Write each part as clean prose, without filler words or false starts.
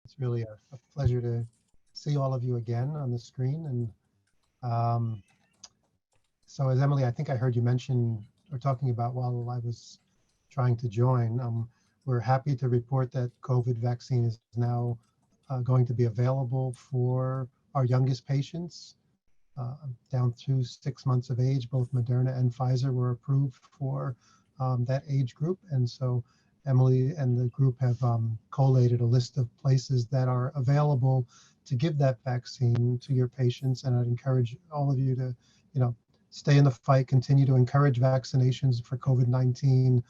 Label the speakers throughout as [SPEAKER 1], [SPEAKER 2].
[SPEAKER 1] It's really a pleasure to see all of you again on the screen. And so as Emily, I think I heard you mention or talking about while I was trying to join, we're happy to report that COVID vaccine is now going to be available for our youngest patients down to 6 months of age. Both Moderna and Pfizer were approved for that age group. And so Emily and the group have collated a list of places that are available to give that vaccine to your patients. And I'd encourage all of you to, stay in the fight, continue to encourage vaccinations for COVID-19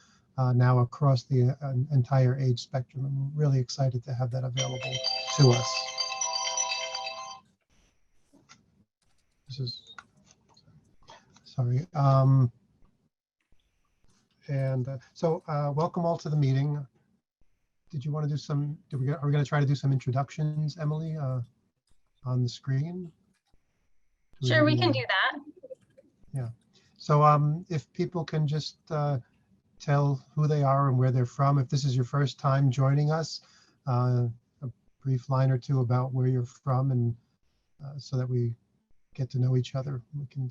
[SPEAKER 1] now across the entire age spectrum. I'm really excited to have that available to us. This is, sorry. So welcome all to the meeting. Did you want to do some, are we going to try to do some introductions, Emily, on the screen?
[SPEAKER 2] Sure, we can do that.
[SPEAKER 1] Yeah. So if people can just tell who they are and where they're from. If this is your first time joining us, a brief line or two about where you're from, and so that we get to know each other. We can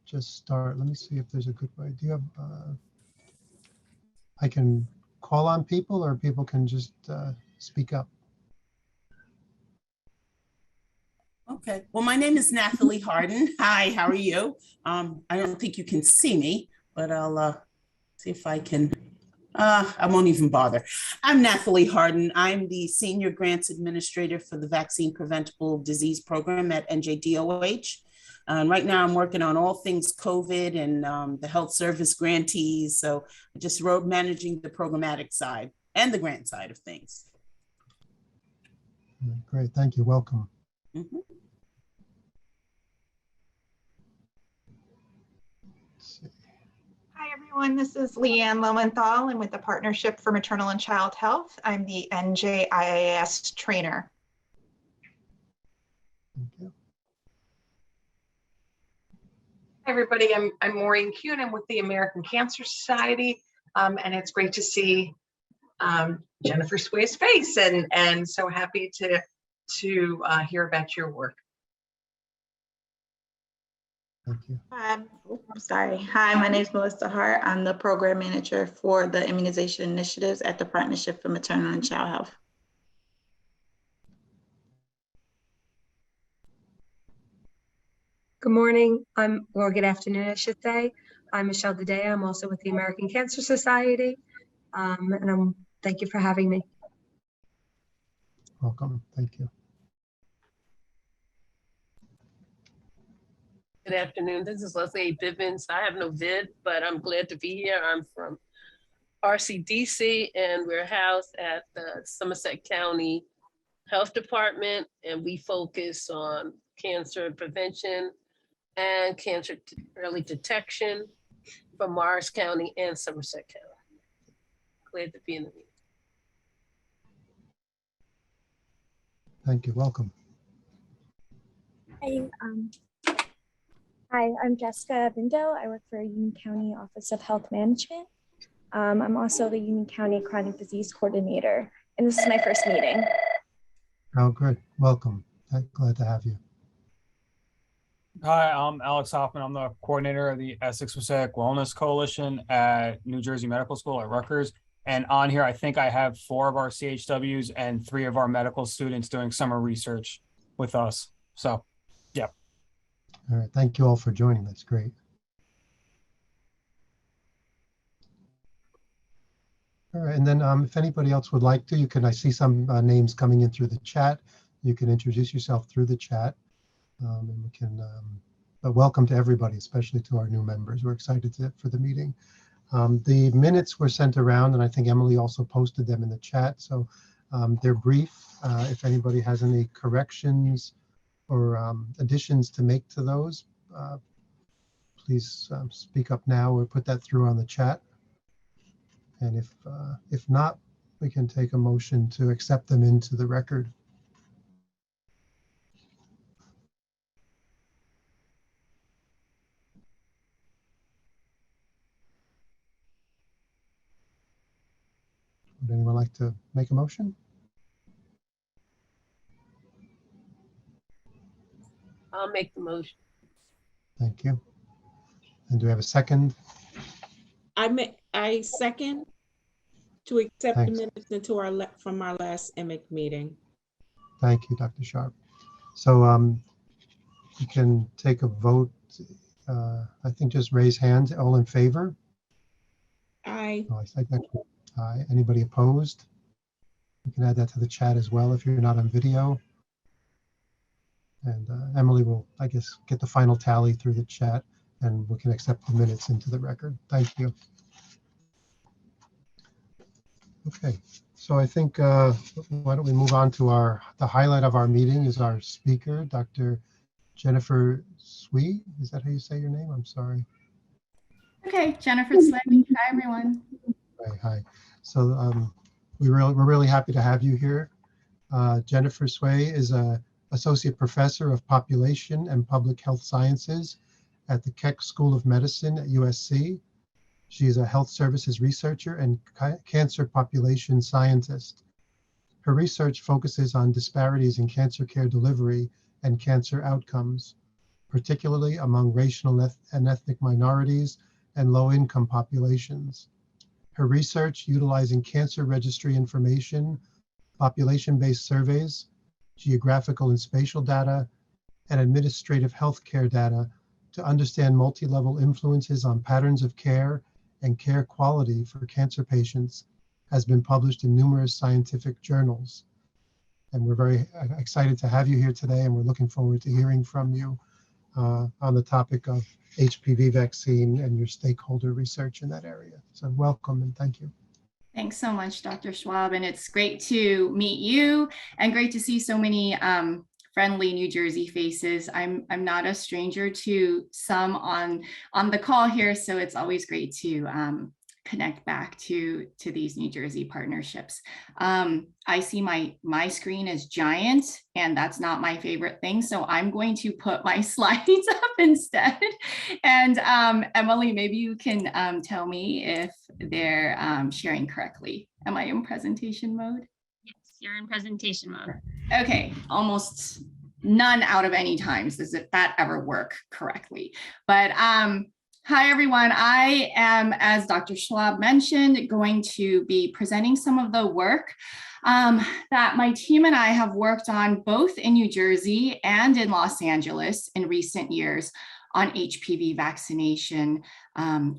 [SPEAKER 1] just start. Let me see if there's a good way. Do you have, I can call on people, or people can just speak up?
[SPEAKER 3] Okay, well, my name is Nathalie Harden. Hi, how are you? I don't think you can see me, but I'll see if I can. I won't even bother. I'm Nathalie Harden. I'm the Senior Grants Administrator for the Vaccine Preventable Disease Program at NJDOH. Right now I'm working on all things COVID and the health service grantees. So I just managing the programmatic side and the grant side of things.
[SPEAKER 1] Great, thank you, welcome.
[SPEAKER 3] Mm-hmm.
[SPEAKER 4] Hi, everyone. This is Leanne Lowenthal. I'm with the Partnership for Maternal and Child Health. I'm the NJIAS trainer.
[SPEAKER 1] Thank you.
[SPEAKER 5] Hi, everybody. I'm Maureen Kuhn. I'm with the American Cancer Society, and it's great to see Jennifer Sway's face, and so happy to hear about your work.
[SPEAKER 1] Thank you.
[SPEAKER 6] I'm sorry. Hi, my name is Melissa Hart. I'm the program manager for the immunization initiatives at the Partnership for Maternal and Child Health.
[SPEAKER 7] Good morning, or good afternoon, I should say. I'm Michelle Dadea. I'm also with the American Cancer Society, and thank you for having me.
[SPEAKER 1] Welcome, thank you.
[SPEAKER 8] Good afternoon. This is Leslie Bivens. I have no vid, but I'm glad to be here. I'm from RCDC, and we're housed at the Somerset County Health Department, and we focus on cancer prevention and cancer early detection for Morris County and Somerset County. Glad to be in the meeting.
[SPEAKER 1] Thank you, welcome.
[SPEAKER 9] Hi, I'm Jessica Bindo. I work for Union County Office of Health Management. I'm also the Union County Chronic Disease Coordinator, and this is my first meeting.
[SPEAKER 1] Oh, good. Welcome. Glad to have you.
[SPEAKER 10] Hi, I'm Alex Hoffman. I'm the coordinator of the Essex Mosaic Wellness Coalition at New Jersey Medical School at Rutgers. And on here, I think I have 4 of our CHWs and 3 of our medical students doing summer research with us. So, yeah.
[SPEAKER 1] All right, thank you all for joining. That's great. All right, and then if anybody else would like to, you can, I see some names coming in through the chat. You can introduce yourself through the chat. And we can, but welcome to everybody, especially to our new members. We're excited for the meeting. The minutes were sent around, and I think Emily also posted them in the chat. So they're brief. If anybody has any corrections or additions to make to those, please speak up now or put that through on the chat. And if not, we can take a motion to accept them into the record. Would anyone like to make a motion?
[SPEAKER 8] I'll make the motion.
[SPEAKER 1] Thank you. And do we have a second?
[SPEAKER 11] I second to accept the
[SPEAKER 1] Thanks.
[SPEAKER 11] minutes into from our last EMIC meeting.
[SPEAKER 1] Thank you, Dr. Sharp. So you can take a vote. I think just raise hands. All in favor?
[SPEAKER 11] Aye.
[SPEAKER 1] Oh, I said that. Aye. Anybody opposed? You can add that to the chat as well if you're not on video. And Emily will, I guess, get the final tally through the chat, and we can accept the minutes into the record. Thank you. Okay, so I think why don't we move on to the highlight of our meeting is our speaker, Dr. Jennifer Swee. Is that how you say your name? I'm sorry.
[SPEAKER 12] Okay, Jennifer Swee. Hi, everyone.
[SPEAKER 1] Hi. So we're really happy to have you here. Jennifer Swee is a Associate Professor of Population and Public Health Sciences at the Keck School of Medicine at USC. She is a health services researcher and cancer population scientist. Her research focuses on disparities in cancer care delivery and cancer outcomes, particularly among racial and ethnic minorities and low-income populations. Her research, utilizing cancer registry information, population-based surveys, geographical and spatial data, and administrative healthcare data to understand multi-level influences on patterns of care and care quality for cancer patients, has been published in numerous scientific journals. And we're very excited to have you here today, and we're looking forward to hearing from you on the topic of HPV vaccine and your stakeholder research in that area. So welcome and thank you.
[SPEAKER 12] Thanks so much, Dr. Schwab. And it's great to meet you and great to see so many friendly New Jersey faces. I'm not a stranger to some on the call here, so it's always great to connect back to these New Jersey partnerships. I see my screen is giant, and that's not my favorite thing, so I'm going to put my slides up instead. And Emily, maybe you can tell me if they're sharing correctly. Am I in presentation mode?
[SPEAKER 2] Yes, you're in presentation mode.
[SPEAKER 12] Okay, almost none out of any times as if that ever work correctly. But hi, everyone. I am, as Dr. Schwab mentioned, going to be presenting some of the work that my team and I have worked on both in New Jersey and in Los Angeles in recent years on HPV vaccination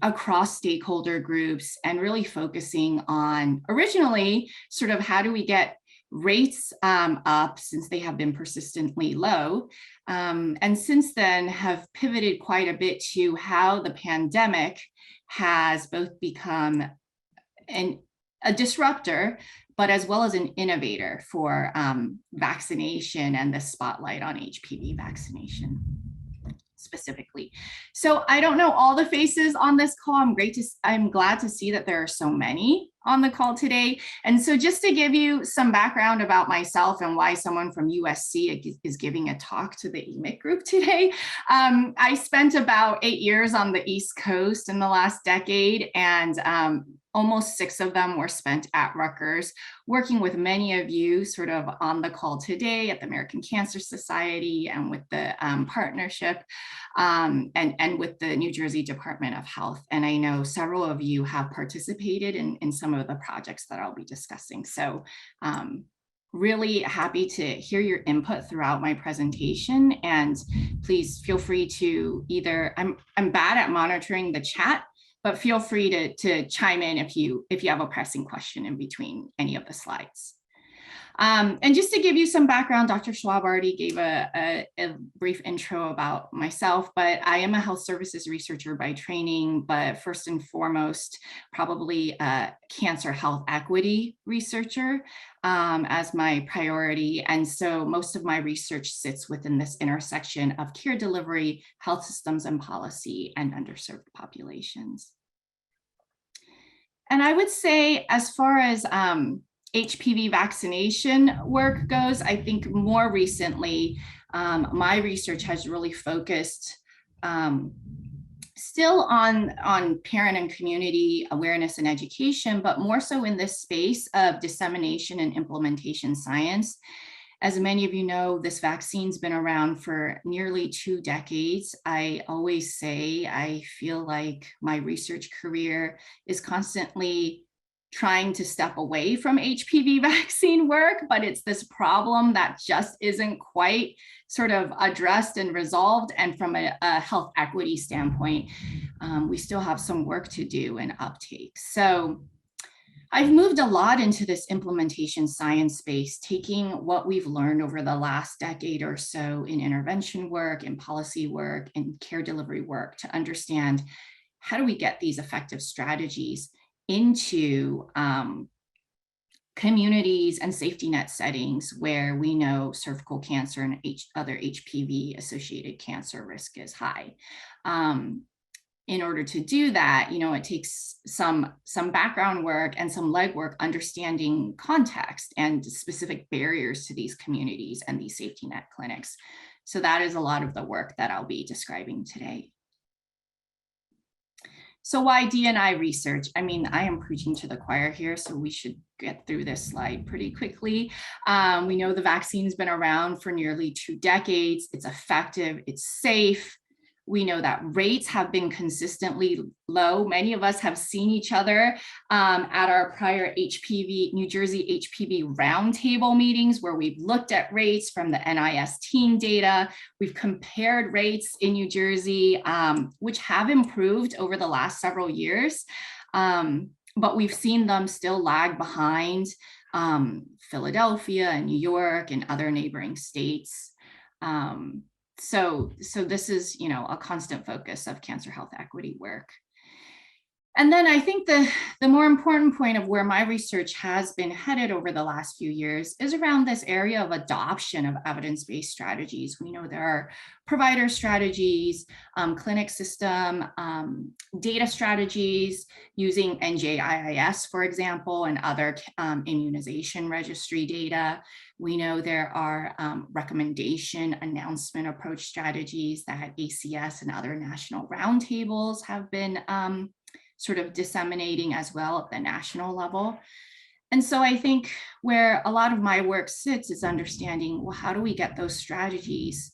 [SPEAKER 12] across stakeholder groups, and really focusing on originally sort of how do we get rates up, since they have been persistently low, and since then have pivoted quite a bit to how the pandemic has both become a disruptor, but as well as an innovator for vaccination and the spotlight on HPV vaccination specifically. So I don't know all the faces on this call. I'm glad to see that there are so many on the call today. And so just to give you some background about myself and why someone from USC is giving a talk to the EMIC group today. I spent about 8 years on the East Coast in the last decade, and almost 6 of them were spent at Rutgers, working with many of you sort of on the call today at the American Cancer Society and with the partnership and with the New Jersey Department of Health. And I know several of you have participated in some of the projects that I'll be discussing. So really happy to hear your input throughout my presentation. And please feel free to either, I'm bad at monitoring the chat, but feel free to chime in if you have a pressing question in between any of the slides. And just to give you some background, Dr. Schwab already gave a brief intro about myself, but I am a health services researcher by training, but first and foremost, probably a cancer health equity researcher as my priority. And so most of my research sits within this intersection of care delivery, health systems and policy, and underserved populations. And I would say, as far as HPV vaccination work goes, I think more recently, my research has really focused still on parent and community awareness and education, but more so in this space of dissemination and implementation science. As many of you know, this vaccine's been around for nearly 2 decades. I always say I feel like my research career is constantly trying to step away from HPV vaccine work, but it's this problem that just isn't quite sort of addressed and resolved. And from a health equity standpoint, we still have some work to do in uptake. So I've moved a lot into this implementation science space, taking what we've learned over the last decade or so in intervention work, in policy work, in care delivery work to understand how do we get these effective strategies into communities and safety net settings where we know cervical cancer and other HPV associated cancer risk is high. In order to do that, it takes some background work and some legwork understanding context and specific barriers to these communities and these safety net clinics. So that is a lot of the work that I'll be describing today. So why Dni Research? I mean, I am preaching to the choir here, so we should get through this slide pretty quickly. We know the vaccine's been around for nearly 2 decades. It's effective, it's safe. We know that rates have been consistently low. Many of us have seen each other at our prior New Jersey HPV roundtable meetings where we've looked at rates from the NIS teen data. We've compared rates in New Jersey, which have improved over the last several years, but we've seen them still lag behind Philadelphia and New York and other neighboring states. So this is, a constant focus of cancer health equity work. And then I think the more important point of where my research has been headed over the last few years is around this area of adoption of evidence-based strategies. We know there are provider strategies, clinic system, data strategies using NJIIS, for example, and other immunization registry data. We know there are recommendation announcement approach strategies that ACS and other national roundtables have been sort of disseminating as well at the national level. And so I think where a lot of my work sits is understanding, well, how do we get those strategies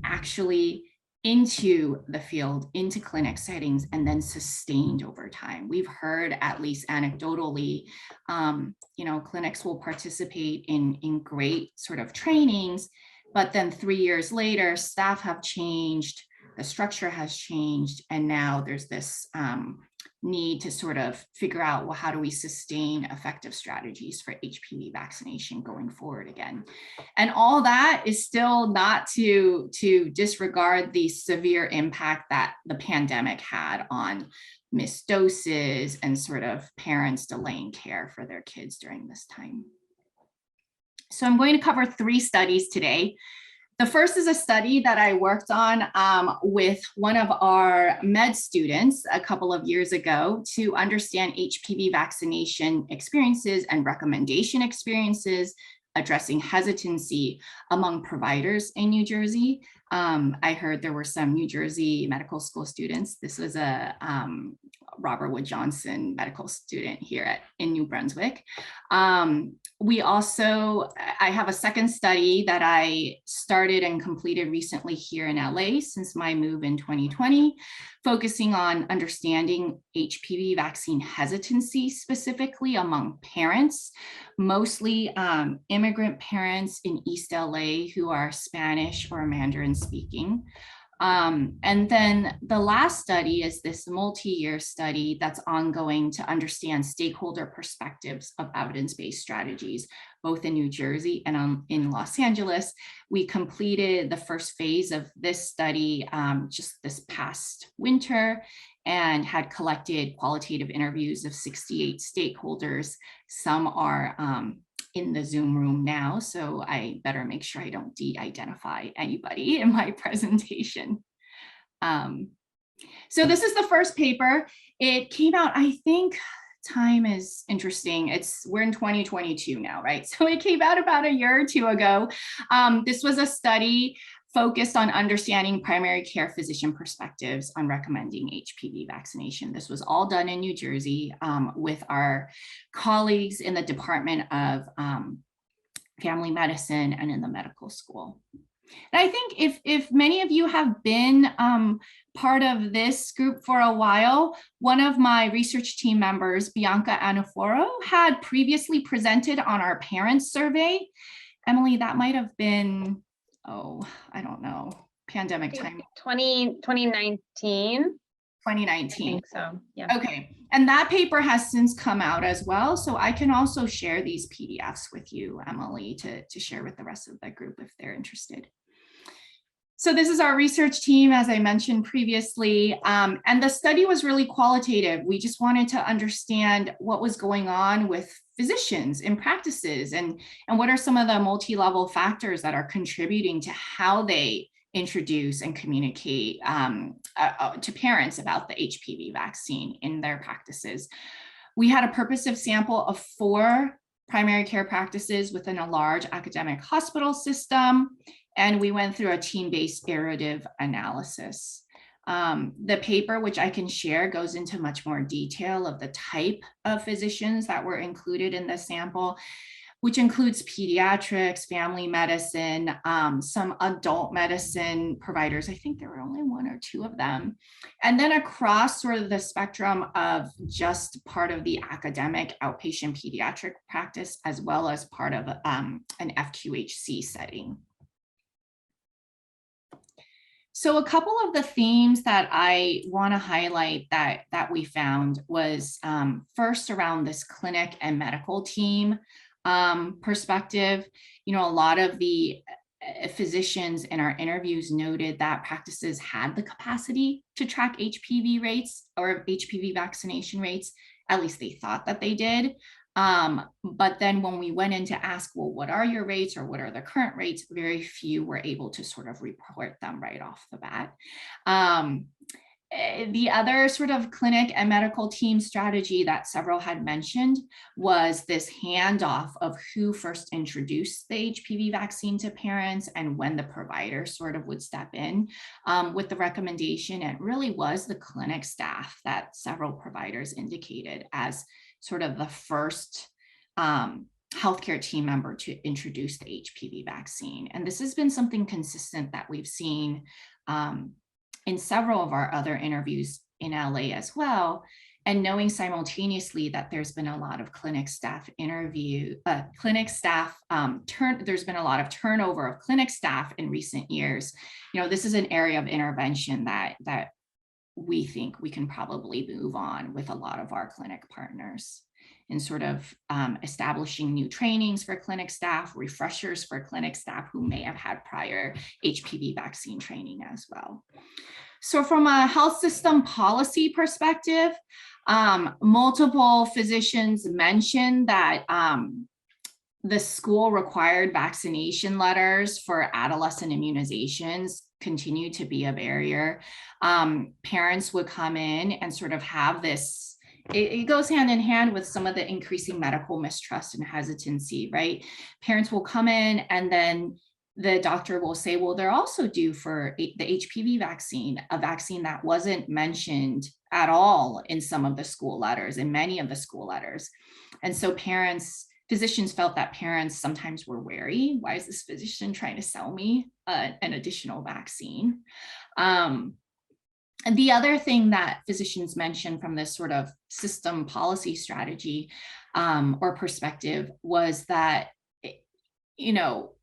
[SPEAKER 12] actually into the field, into clinic settings, and then sustained over time? We've heard, at least anecdotally, clinics will participate in great sort of trainings, but then 3 years later, staff have changed, the structure has changed, and now there's this need to sort of figure out, well, how do we sustain effective strategies for HPV vaccination going forward again? And all that is still not to disregard the severe impact that the pandemic had on missed doses and sort of parents delaying care for their kids during this time. So I'm going to cover 3 studies today. The first is a study that I worked on with one of our med students a couple of years ago to understand HPV vaccination experiences and recommendation experiences addressing hesitancy among providers in New Jersey. I heard there were some New Jersey medical school students. This was a Robert Wood Johnson medical student here in New Brunswick. I have a second study that I started and completed recently here in LA since my move in 2020, focusing on understanding HPV vaccine hesitancy specifically among parents, mostly immigrant parents in East LA who are Spanish or Mandarin speaking. And then the last study is this multi-year study that's ongoing to understand stakeholder perspectives of evidence-based strategies, both in New Jersey and in Los Angeles. We completed the first phase of this study just this past winter and had collected qualitative interviews of 68 stakeholders. Some are in the Zoom room now, so I better make sure I don't de-identify anybody in my presentation. So this is the first paper. It came out, I think, time is interesting. We're in 2022 now, right? So it came out about a year or 2 ago. This was a study focused on understanding primary care physician perspectives on recommending HPV vaccination. This was all done in New Jersey with our colleagues in the Department of family medicine, and in the medical school. And I think if many of you have been part of this group for a while, one of my research team members, Bianca Anaforo, had previously presented on our parents survey. Emily, that might have been, oh, I don't know, pandemic time.
[SPEAKER 2] 2019.
[SPEAKER 12] 2019.
[SPEAKER 2] I think so, yeah.
[SPEAKER 12] Okay, and that paper has since come out as well. So I can also share these PDFs with you, Emily, to share with the rest of the group if they're interested. So this is our research team, as I mentioned previously, and the study was really qualitative. We just wanted to understand what was going on with physicians in practices and what are some of the multi-level factors that are contributing to how they introduce and communicate to parents about the HPV vaccine in their practices. We had a purposive sample of 4 primary care practices within a large academic hospital system, and we went through a team-based iterative analysis. The paper, which I can share, goes into much more detail of the type of physicians that were included in the sample, which includes pediatrics, family medicine, some adult medicine providers. I think there were only 1 or 2 of them. And then across sort of the spectrum of just part of the academic outpatient pediatric practice, as well as part of an FQHC setting. So a couple of the themes that I want to highlight that we found was first around this clinic and medical team perspective. You know, a lot of the physicians in our interviews noted that practices had the capacity to track HPV rates or HPV vaccination rates. At least they thought that they did. But then when we went in to ask, well, what are your rates or what are the current rates? Very few were able to sort of report them right off the bat. The other sort of clinic and medical team strategy that several had mentioned was this handoff of who first introduced the HPV vaccine to parents and when the provider sort of would step in with the recommendation. It really was the clinic staff that several providers indicated as sort of the first healthcare team member to introduce the HPV vaccine. And this has been something consistent that we've seen in several of our other interviews in LA as well. And knowing simultaneously that there's been a lot of clinic staff there's been a lot of turnover of clinic staff in recent years. You know, this is an area of intervention that we think we can probably move on with a lot of our clinic partners in sort of establishing new trainings for clinic staff, refreshers for clinic staff who may have had prior HPV vaccine training as well. So from a health system policy perspective, multiple physicians mentioned that the school required vaccination letters for adolescent immunizations continue to be a barrier. Parents would come in and sort of have this, it goes hand in hand with some of the increasing medical mistrust and hesitancy, right? Parents will come in and then the doctor will say, well, they're also due for the HPV vaccine, a vaccine that wasn't mentioned at all in some of the school letters, in many of the school letters. And so physicians felt that parents sometimes were wary. Why is this physician trying to sell me an additional vaccine? And the other thing that physicians mentioned from this sort of system policy strategy or perspective was that, you know,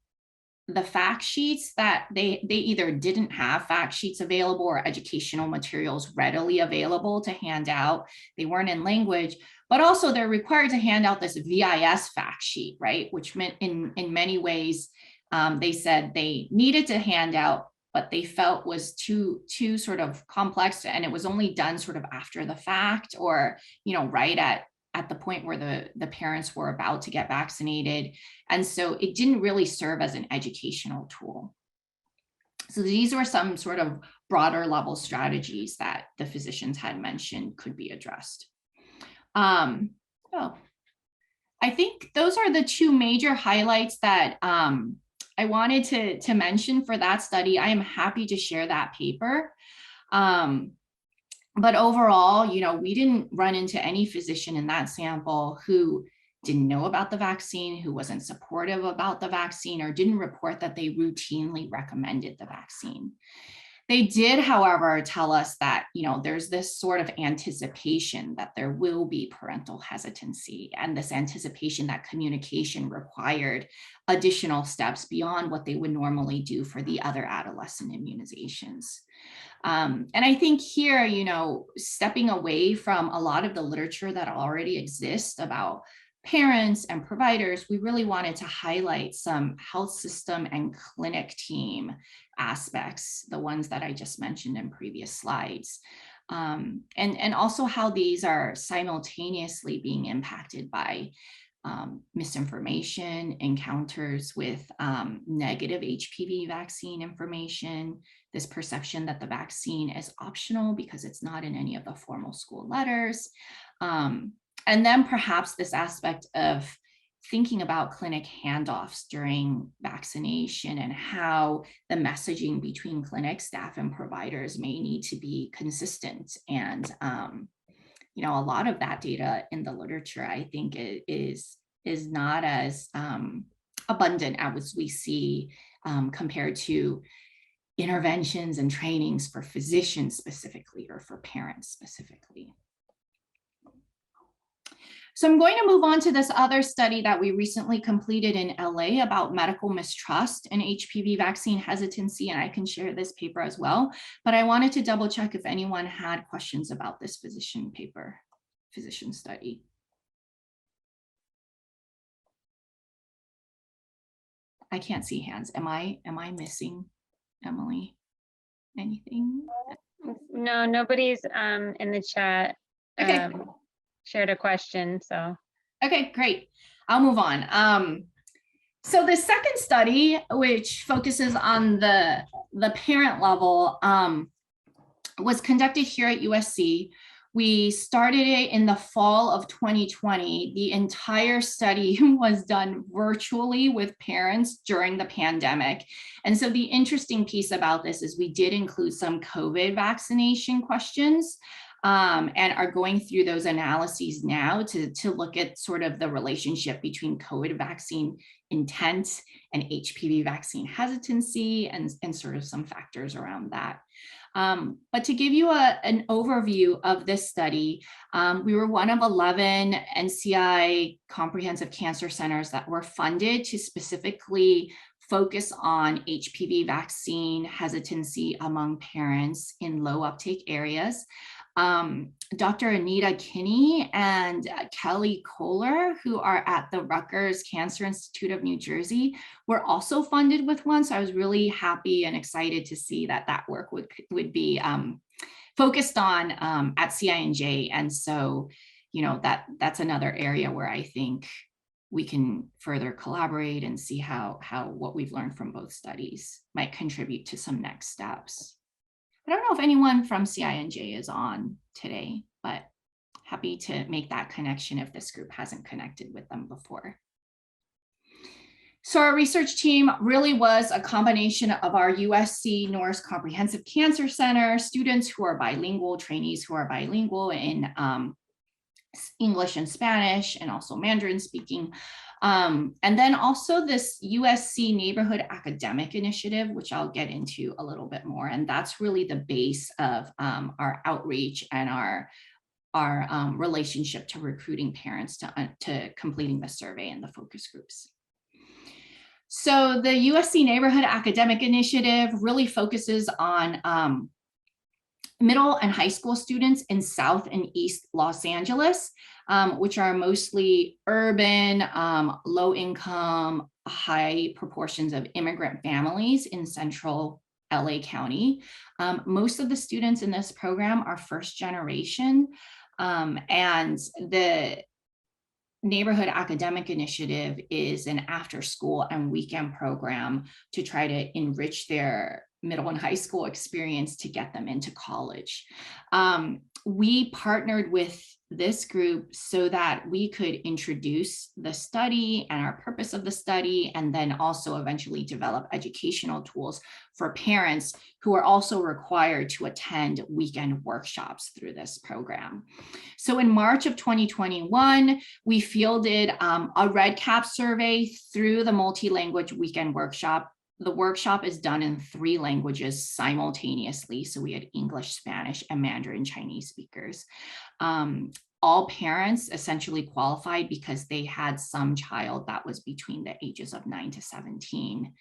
[SPEAKER 12] the fact sheets that they either didn't have fact sheets available or educational materials readily available to hand out. They weren't in language, but also they're required to hand out this VIS fact sheet, right? Which meant in many ways, they said they needed to hand out, but they felt was too sort of complex, and it was only done sort of after the fact, or, you know, right at the point where the parents were about to get vaccinated. And so it didn't really serve as an educational tool. So these were some sort of broader level strategies that the physicians had mentioned could be addressed. I think those are the 2 major highlights that I wanted to mention for that study. I am happy to share that paper. But overall, you know, we didn't run into any physician in that sample who didn't know about the vaccine, who wasn't supportive about the vaccine, or didn't report that they routinely recommended the vaccine. They did, however, tell us that, there's this sort of anticipation that there will be parental hesitancy, and this anticipation that communication required additional steps beyond what they would normally do for the other adolescent immunizations. And I think here, stepping away from a lot of the literature that already exists about parents and providers, we really wanted to highlight some health system and clinic team aspects, the ones that I just mentioned in previous slides, and also how these are simultaneously being impacted by misinformation, encounters with negative HPV vaccine information, this perception that the vaccine is optional because it's not in any of the formal school letters. And then perhaps this aspect of thinking about clinic handoffs during vaccination and how the messaging between clinic staff and providers may need to be consistent. And, a lot of that data in the literature, I think, is not as abundant as we see compared to interventions and trainings for physicians specifically, or for parents specifically. So I'm going to move on to this other study that we recently completed in LA about medical mistrust and HPV vaccine hesitancy, and I can share this paper as well, but I wanted to double check if anyone had questions about this physician study. I can't see hands. Am I missing, Emily, anything?
[SPEAKER 2] No, nobody's in the chat.
[SPEAKER 12] Okay.
[SPEAKER 2] Shared a question, so.
[SPEAKER 12] Okay, great. I'll move on. So the second study, which focuses on the parent level, was conducted here at USC. We started it in the fall of 2020. The entire study was done virtually with parents during the pandemic. And so the interesting piece about this is we did include some COVID vaccination questions, and are going through those analyses now to look at sort of the relationship between COVID vaccine intent and HPV vaccine hesitancy and sort of some factors around that. But to give you an overview of this study, we were one of 11 NCI comprehensive cancer centers that were funded to specifically focus on HPV vaccine hesitancy among parents in low uptake areas. Dr. Anita Kinney and Kelly Kohler, who are at the Rutgers Cancer Institute of New Jersey, were also funded with one. So I was really happy and excited to see that work would be focused on at CINJ. And so, that's another area where I think we can further collaborate and see how what we've learned from both studies might contribute to some next steps. I don't know if anyone from CINJ is on today, but happy to make that connection if this group hasn't connected with them before. So our research team really was a combination of our USC Norris Comprehensive Cancer Center, students who are bilingual, trainees who are bilingual in English and Spanish, and also Mandarin speaking. And then also this USC Neighborhood Academic Initiative, which I'll get into a little bit more. And that's really the base of our outreach and our relationship to recruiting parents to completing the survey and the focus groups. So the USC Neighborhood Academic Initiative really focuses on middle and high school students in South and East Los Angeles, which are mostly urban, low income, high proportions of immigrant families in central LA County. Most of the students in this program are first generation, and the Neighborhood Academic Initiative is an after school and weekend program to try to enrich their middle and high school experience to get them into college. We partnered with this group so that we could introduce the study and our purpose of the study, and then also eventually develop educational tools for parents who are also required to attend weekend workshops through this program. So in March of 2021, we fielded a red cap survey through the multi-language weekend workshop. The workshop is done in 3 languages simultaneously. So we had English, Spanish, and Mandarin Chinese speakers. All parents essentially qualified because they had some child that was between the ages of 9 to 17.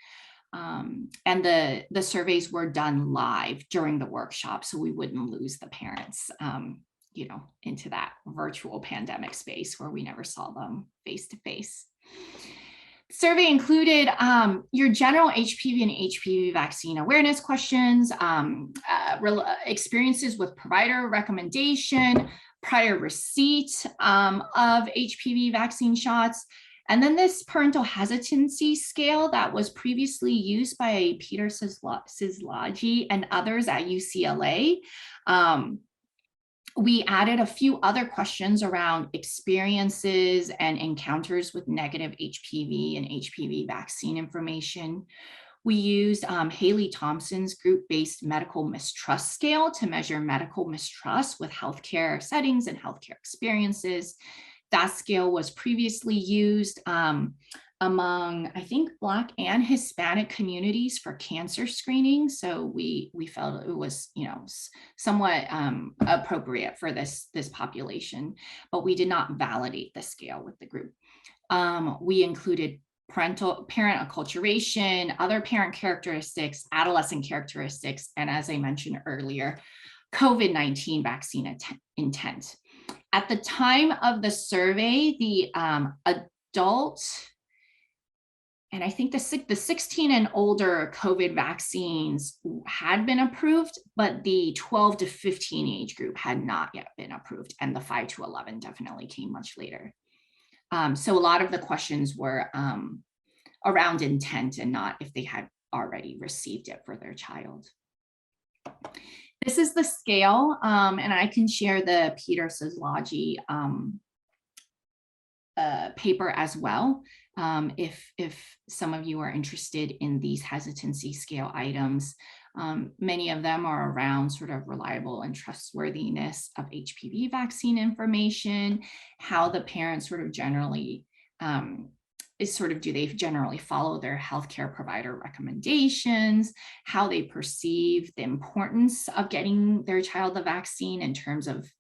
[SPEAKER 12] And the surveys were done live during the workshop, so we wouldn't lose the parents, you know, into that virtual pandemic space where we never saw them face to face. Survey included your general HPV and HPV vaccine awareness questions, experiences with provider recommendation, prior receipt of HPV vaccine shots, and then this parental hesitancy scale that was previously used by Peter Szilagyi and others at UCLA. We added a few other questions around experiences and encounters with negative HPV and HPV vaccine information. We used Haley Thompson's group-based medical mistrust scale to measure medical mistrust with healthcare settings and healthcare experiences. That scale was previously used among, I think, Black and Hispanic communities for cancer screening. So we felt it was, you know, somewhat appropriate for this population, but we did not validate the scale with the group. We included parent acculturation, other parent characteristics, adolescent characteristics, and as I mentioned earlier, COVID-19 vaccine intent. At the time of the survey, the adult, and I think the 16 and older COVID vaccines had been approved, but the 12 to 15 age group had not yet been approved, and the 5 to 11 definitely came much later. So a lot of the questions were around intent and not if they had already received it for their child. This is the scale, and I can share the Peter Szilagyi paper as well. If some of you are interested in these hesitancy scale items, many of them are around sort of reliable and trustworthiness of HPV vaccine information, how the parents sort of generally do they generally follow their healthcare provider recommendations, how they perceive the importance of getting their child the vaccine in terms of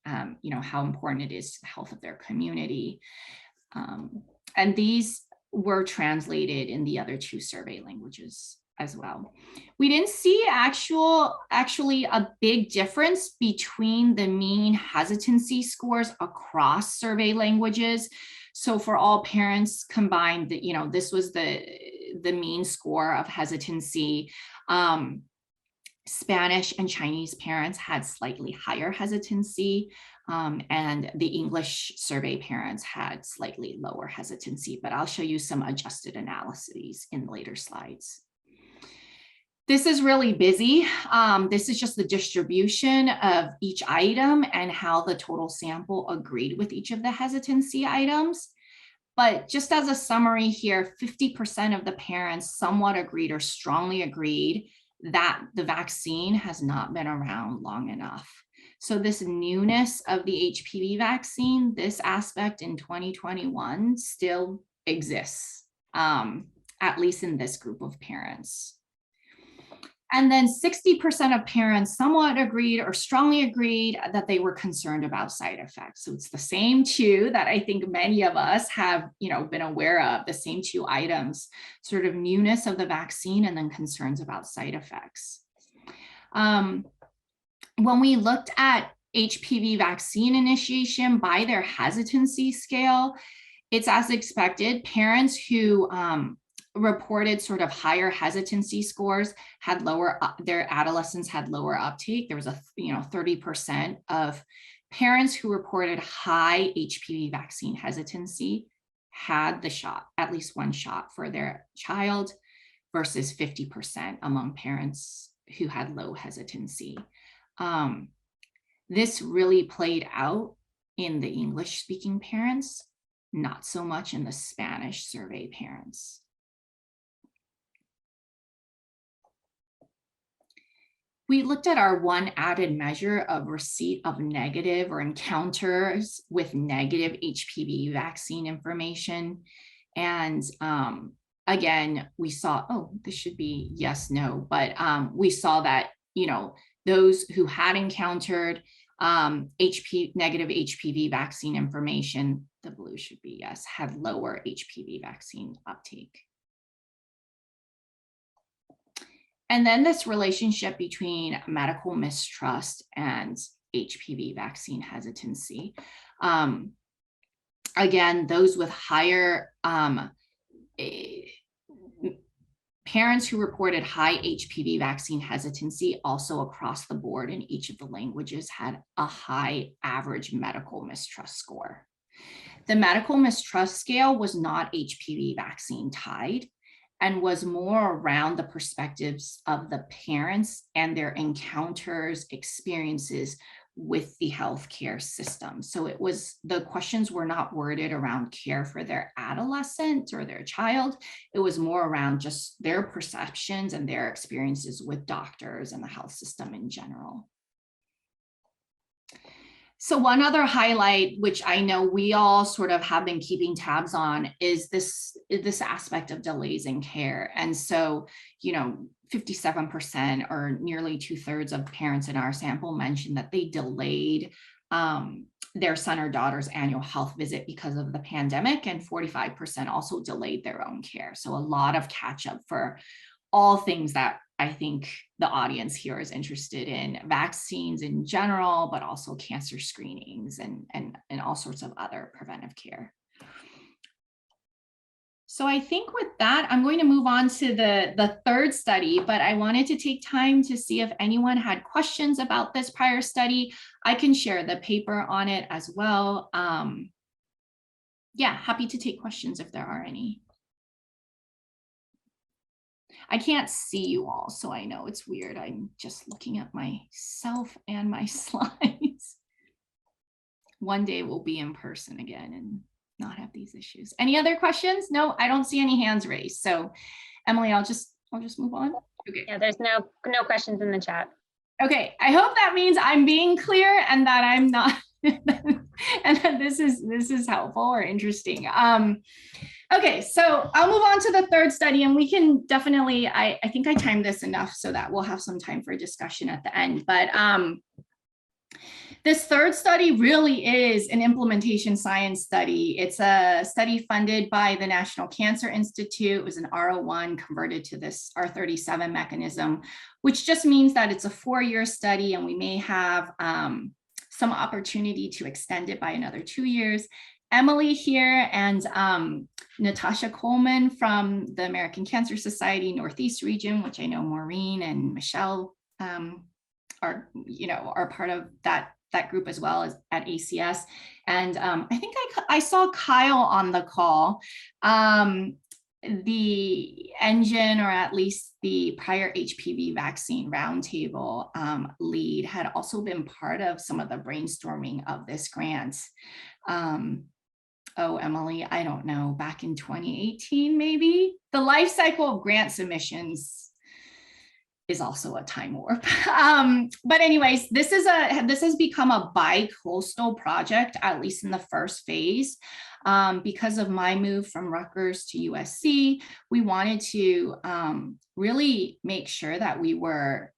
[SPEAKER 12] you know, how important it is to the health of their community. And these were translated in the other 2 survey languages as well. We didn't see actually a big difference between the mean hesitancy scores across survey languages. So for all parents combined, you know, this was the mean score of hesitancy. Spanish and Chinese parents had slightly higher hesitancy, and the English survey parents had slightly lower hesitancy, but I'll show you some adjusted analyses in later slides. This is really busy. This is just the distribution of each item and how the total sample agreed with each of the hesitancy items. But just as a summary here, 50% of the parents somewhat agreed or strongly agreed that the vaccine has not been around long enough. So this newness of the HPV vaccine, this aspect in 2021 still exists, at least in this group of parents. And then 60% of parents somewhat agreed or strongly agreed that they were concerned about side effects. So it's the same 2 that I think many of us have, you know, been aware of, the same 2 items, sort of newness of the vaccine and then concerns about side effects. When we looked at HPV vaccine initiation by their hesitancy scale, it's as expected. Parents who reported sort of higher hesitancy scores had lower, their adolescents had lower uptake. There was a 30% of parents who reported high HPV vaccine hesitancy had the shot, at least 1 shot for their child, versus 50% among parents who had low hesitancy. This really played out in the English-speaking parents, not so much in the Spanish survey parents. We looked at our one added measure of receipt of negative or encounters with negative HPV vaccine information. And again, we saw, oh, this should be yes, no, but we saw that, you know, those who had encountered negative HPV vaccine information, the blue should be yes, had lower HPV vaccine uptake. And then this relationship between medical mistrust and HPV vaccine hesitancy. Again, those with higher parents who reported high HPV vaccine hesitancy also across the board in each of the languages had a high average medical mistrust score. The medical mistrust scale was not HPV vaccine tied and was more around the perspectives of the parents and their encounters, experiences with the healthcare system. So it was, the questions were not worded around care for their adolescent or their child. It was more around just their perceptions and their experiences with doctors and the health system in general. So one other highlight, which I know we all sort of have been keeping tabs on, is this aspect of delays in care. And so, you know, 57% or nearly 2/3 of parents in our sample mentioned that they delayed their son or daughter's annual health visit because of the pandemic, and 45% also delayed their own care. So a lot of catch up for all things that I think the audience here is interested in, vaccines in general, but also cancer screenings and all sorts of other preventive care. So I think with that, I'm going to move on to the third study, but I wanted to take time to see if anyone had questions about this prior study. I can share the paper on it as well. Yeah, happy to take questions if there are any. I can't see you all, so I know it's weird. I'm just looking at myself and my slides. One day we'll be in person again and not have these issues. Any other questions? No, I don't see any hands raised. So Emily, I'll just move on. Okay.
[SPEAKER 2] Yeah, there's no questions in the chat.
[SPEAKER 12] Okay, I hope that means I'm being clear and that I'm not, and that this is helpful or interesting. Okay, so I'll move on to the third study, and we can definitely, I think I timed this enough so that we'll have some time for discussion at the end. But this third study really is an implementation science study. It's a study funded by the National Cancer Institute. It was an R01 converted to this R37 mechanism, which just means that it's a 4-year study, and we may have some opportunity to extend it by another 2 years. Emily here and Natasha Coleman from the American Cancer Society Northeast region, which I know Maureen and Michelle are part of that group as well as at ACS. And I think I saw Kyle on the call. The engine, or at least the prior HPV vaccine roundtable lead, had also been part of some of the brainstorming of this grant. Oh, Emily, I don't know, back in 2018, maybe? The life cycle of grant submissions is also a time warp. But anyways, this has become a bi-coastal project, at least in the first phase. Because of my move from Rutgers to USC, we wanted to really make sure that we were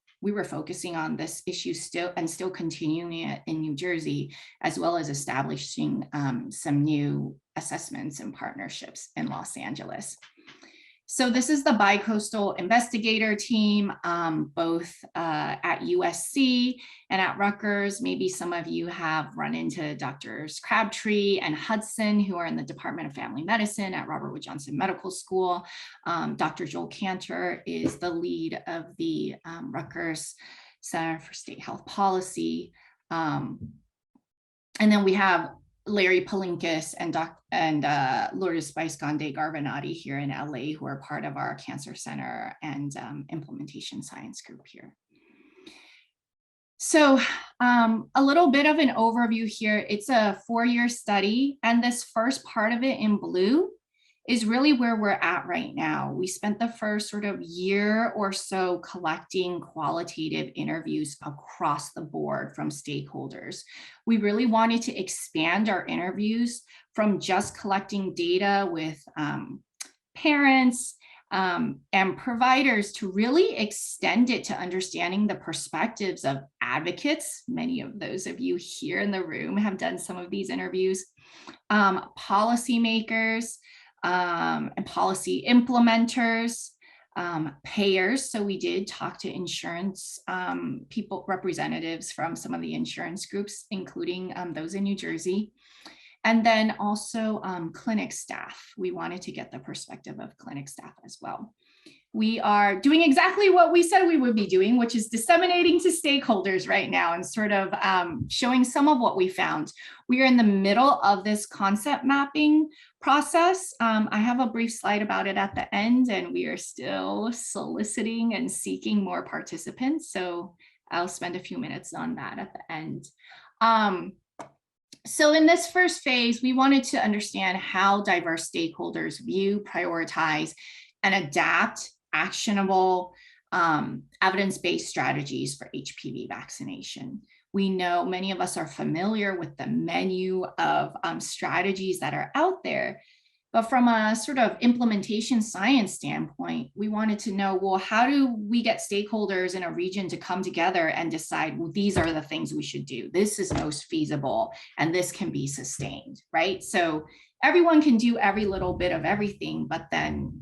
[SPEAKER 12] focusing on this issue still continuing it in New Jersey, as well as establishing some new assessments and partnerships in Los Angeles. So this is the bi-coastal investigator team, both at USC and at Rutgers. Maybe some of you have run into Drs. Crabtree and Hudson, who are in the Department of Family Medicine at Robert Wood Johnson Medical School. Dr. Joel Cantor is the lead of the Rutgers Center for State Health Policy. And then we have Larry Palinkas and Lourdes Spice-Gonde Garbanati here in LA, who are part of our Cancer Center and Implementation Science group here. So a little bit of an overview here. It's a 4-year study, and this first part of it in blue is really where we're at right now. We spent the first sort of year or so collecting qualitative interviews across the board from stakeholders. We really wanted to expand our interviews from just collecting data with parents and providers to really extend it to understanding the perspectives of advocates. Many of those of you here in the room have done some of these interviews, policymakers, and policy implementers, payers. So we did talk to insurance people, representatives from some of the insurance groups, including those in New Jersey. And then also clinic staff. We wanted to get the perspective of clinic staff as well. We are doing exactly what we said we would be doing, which is disseminating to stakeholders right now and sort of showing some of what we found. We are in the middle of this concept mapping process. I have a brief slide about it at the end, and we are still soliciting and seeking more participants. So I'll spend a few minutes on that at the end. So in this first phase, we wanted to understand how diverse stakeholders view, prioritize, and adapt actionable evidence-based strategies for HPV vaccination. We know many of us are familiar with the menu of strategies that are out there, but from a sort of implementation science standpoint, we wanted to know, well, how do we get stakeholders in a region to come together and decide, well, these are the things we should do. This is most feasible, and this can be sustained, right? So everyone can do every little bit of everything, but then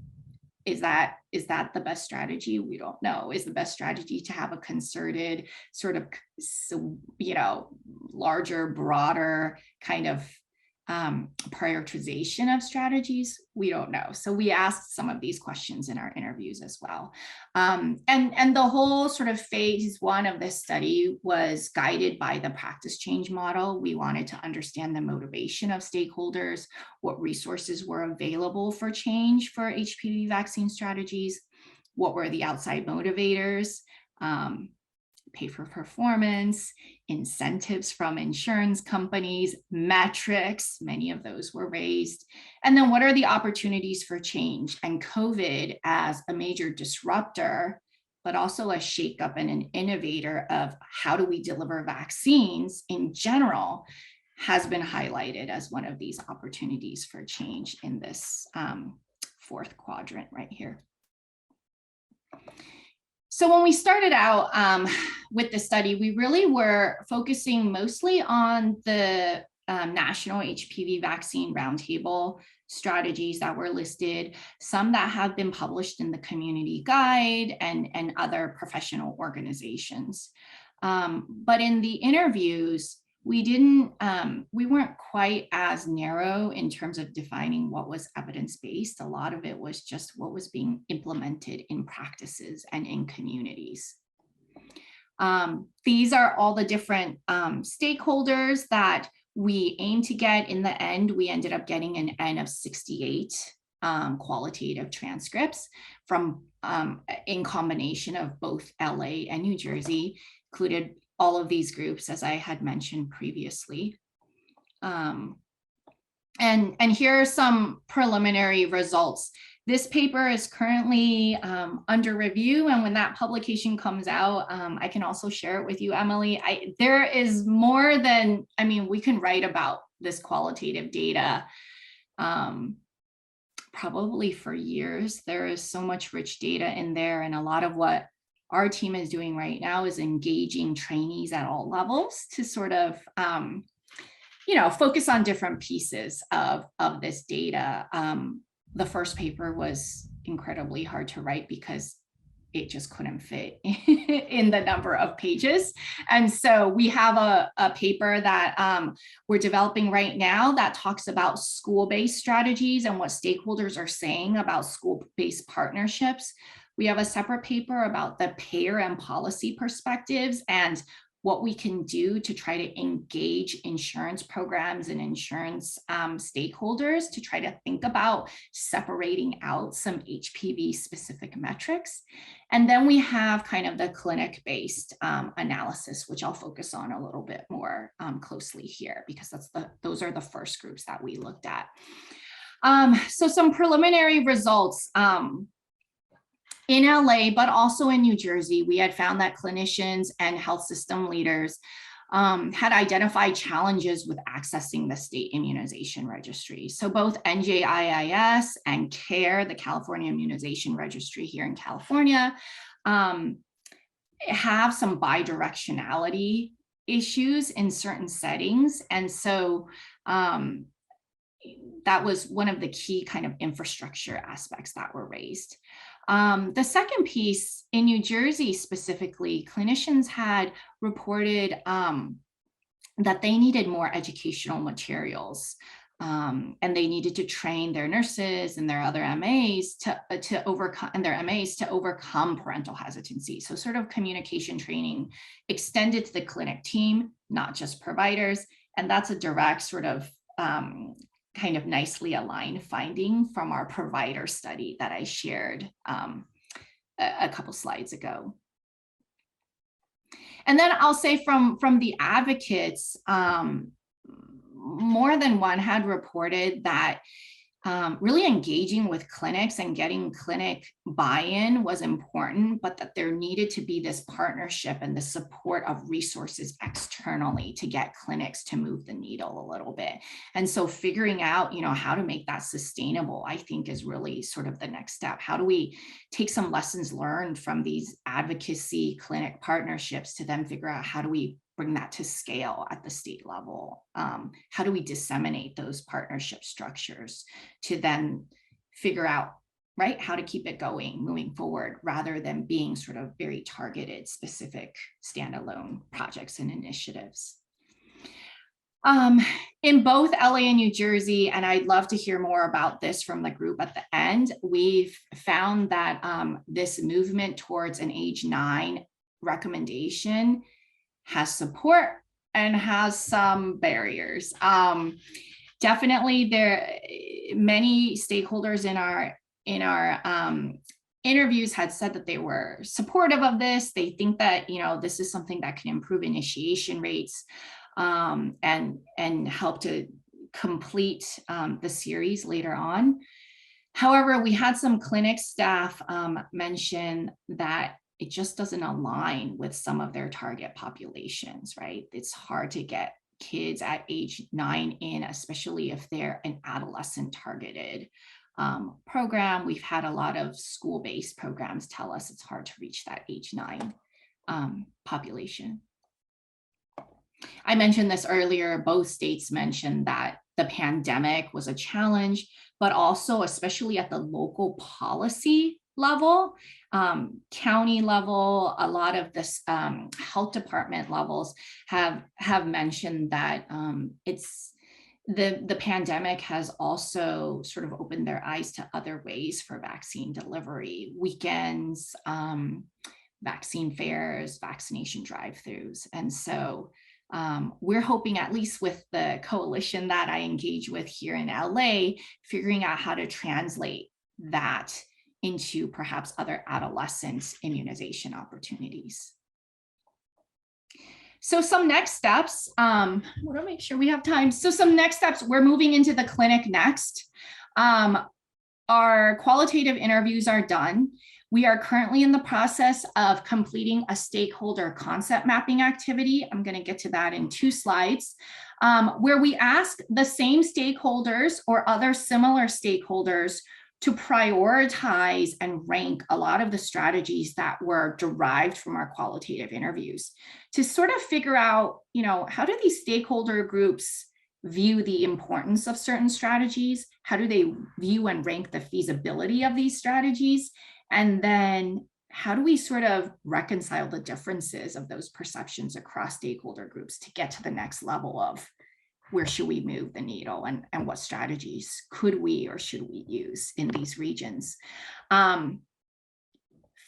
[SPEAKER 12] is that the best strategy? We don't know. Is the best strategy to have a concerted sort of, larger, broader kind of prioritization of strategies? We don't know. So we asked some of these questions in our interviews as well. And the whole sort of phase 1 of this study was guided by the practice change model. We wanted to understand the motivation of stakeholders, what resources were available for change for HPV vaccine strategies, what were the outside motivators, pay for performance, incentives from insurance companies, metrics, many of those were raised. And then what are the opportunities for change? And COVID as a major disruptor, but also a shakeup and an innovator of how do we deliver vaccines in general, has been highlighted as one of these opportunities for change in this 4th quadrant right here. So when we started out with the study, we really were focusing mostly on the National HPV Vaccine Roundtable strategies that were listed, some that have been published in the Community Guide and other professional organizations. But in the interviews, we weren't quite as narrow in terms of defining what was evidence-based. A lot of it was just what was being implemented in practices and in communities. These are all the different stakeholders that we aim to get. In the end, we ended up getting an N of 68 qualitative transcripts from in combination of both LA and New Jersey, included all of these groups, as I had mentioned previously. And here are some preliminary results. This paper is currently under review, and when that publication comes out, I can also share it with you, Emily. There is more than, we can write about this qualitative data probably for years. There is so much rich data in there, and a lot of what our team is doing right now is engaging trainees at all levels to sort of, focus on different pieces of this data. The first paper was incredibly hard to write because it just couldn't fit in the number of pages. And so we have a paper that we're developing right now that talks about school-based strategies and what stakeholders are saying about school-based partnerships. We have a separate paper about the payer and policy perspectives and what we can do to try to engage insurance programs and insurance stakeholders to try to think about separating out some HPV specific metrics. And then we have kind of the clinic-based analysis, which I'll focus on a little bit more closely here, because those are the first groups that we looked at. So some preliminary results. In LA, but also in New Jersey, we had found that clinicians and health system leaders had identified challenges with accessing the state immunization registry. So both NJIIS and CARE, the California Immunization Registry here in California, have some bidirectionality issues in certain settings. And so that was one of the key kind of infrastructure aspects that were raised. The second piece, in New Jersey specifically, clinicians had reported that they needed more educational materials, and they needed to train their nurses and their other MAs to overcome parental hesitancy. So sort of communication training extended to the clinic team, not just providers. And that's a direct sort of kind of nicely aligned finding from our provider study that I shared a couple slides ago. And then I'll say from the advocates, more than one had reported that really engaging with clinics and getting clinic buy-in was important, but that there needed to be this partnership and the support of resources externally to get clinics to move the needle a little bit. And so figuring out, how to make that sustainable, I think is really sort of the next step. How do we take some lessons learned from these advocacy clinic partnerships to then figure out how do we bring that to scale at the state level? How do we disseminate those partnership structures to then figure out, right, how to keep it going moving forward, rather than being sort of very targeted, specific standalone projects and initiatives? In both LA and New Jersey, and I'd love to hear more about this from the group at the end, we've found that this movement towards an age 9 recommendation has support and has some barriers. Definitely many stakeholders in our interviews had said that they were supportive of this. They think that, this is something that can improve initiation rates and help to complete the series later on. However, we had some clinic staff mention that it just doesn't align with some of their target populations, right? It's hard to get kids at age 9 in, especially if they're an adolescent targeted program. We've had a lot of school-based programs tell us it's hard to reach that age 9 population. I mentioned this earlier, both states mentioned that the pandemic was a challenge, but also especially at the local policy level, county level, a lot of this health department levels have mentioned that the pandemic has also sort of opened their eyes to other ways for vaccine delivery, weekends, vaccine fairs, vaccination drive-throughs. And so we're hoping, at least with the coalition that I engage with here in LA, figuring out how to translate that into perhaps other adolescent immunization opportunities. So some next steps, I want to make sure we have time. So some next steps, we're moving into the clinic next. Our qualitative interviews are done. We are currently in the process of completing a stakeholder concept mapping activity. I'm going to get to that in 2 slides, where we ask the same stakeholders or other similar stakeholders to prioritize and rank a lot of the strategies that were derived from our qualitative interviews, to sort of figure out, how do these stakeholder groups view the importance of certain strategies? How do they view and rank the feasibility of these strategies? And then how do we sort of reconcile the differences of those perceptions across stakeholder groups to get to the next level of where should we move the needle, and what strategies could we or should we use in these regions?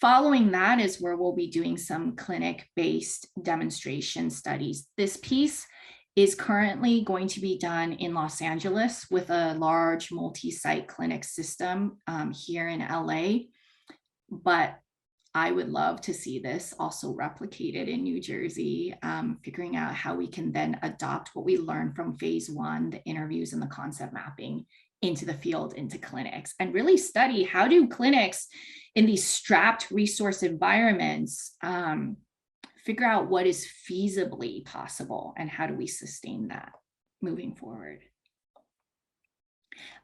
[SPEAKER 12] Following that is where we'll be doing some clinic-based demonstration studies. This piece is currently going to be done in Los Angeles with a large multi-site clinic system here in LA, but I would love to see this also replicated in New Jersey, figuring out how we can then adopt what we learned from phase 1, the interviews and the concept mapping, into the field, into clinics, and really study how do clinics in these strapped resource environments figure out what is feasibly possible and how do we sustain that moving forward.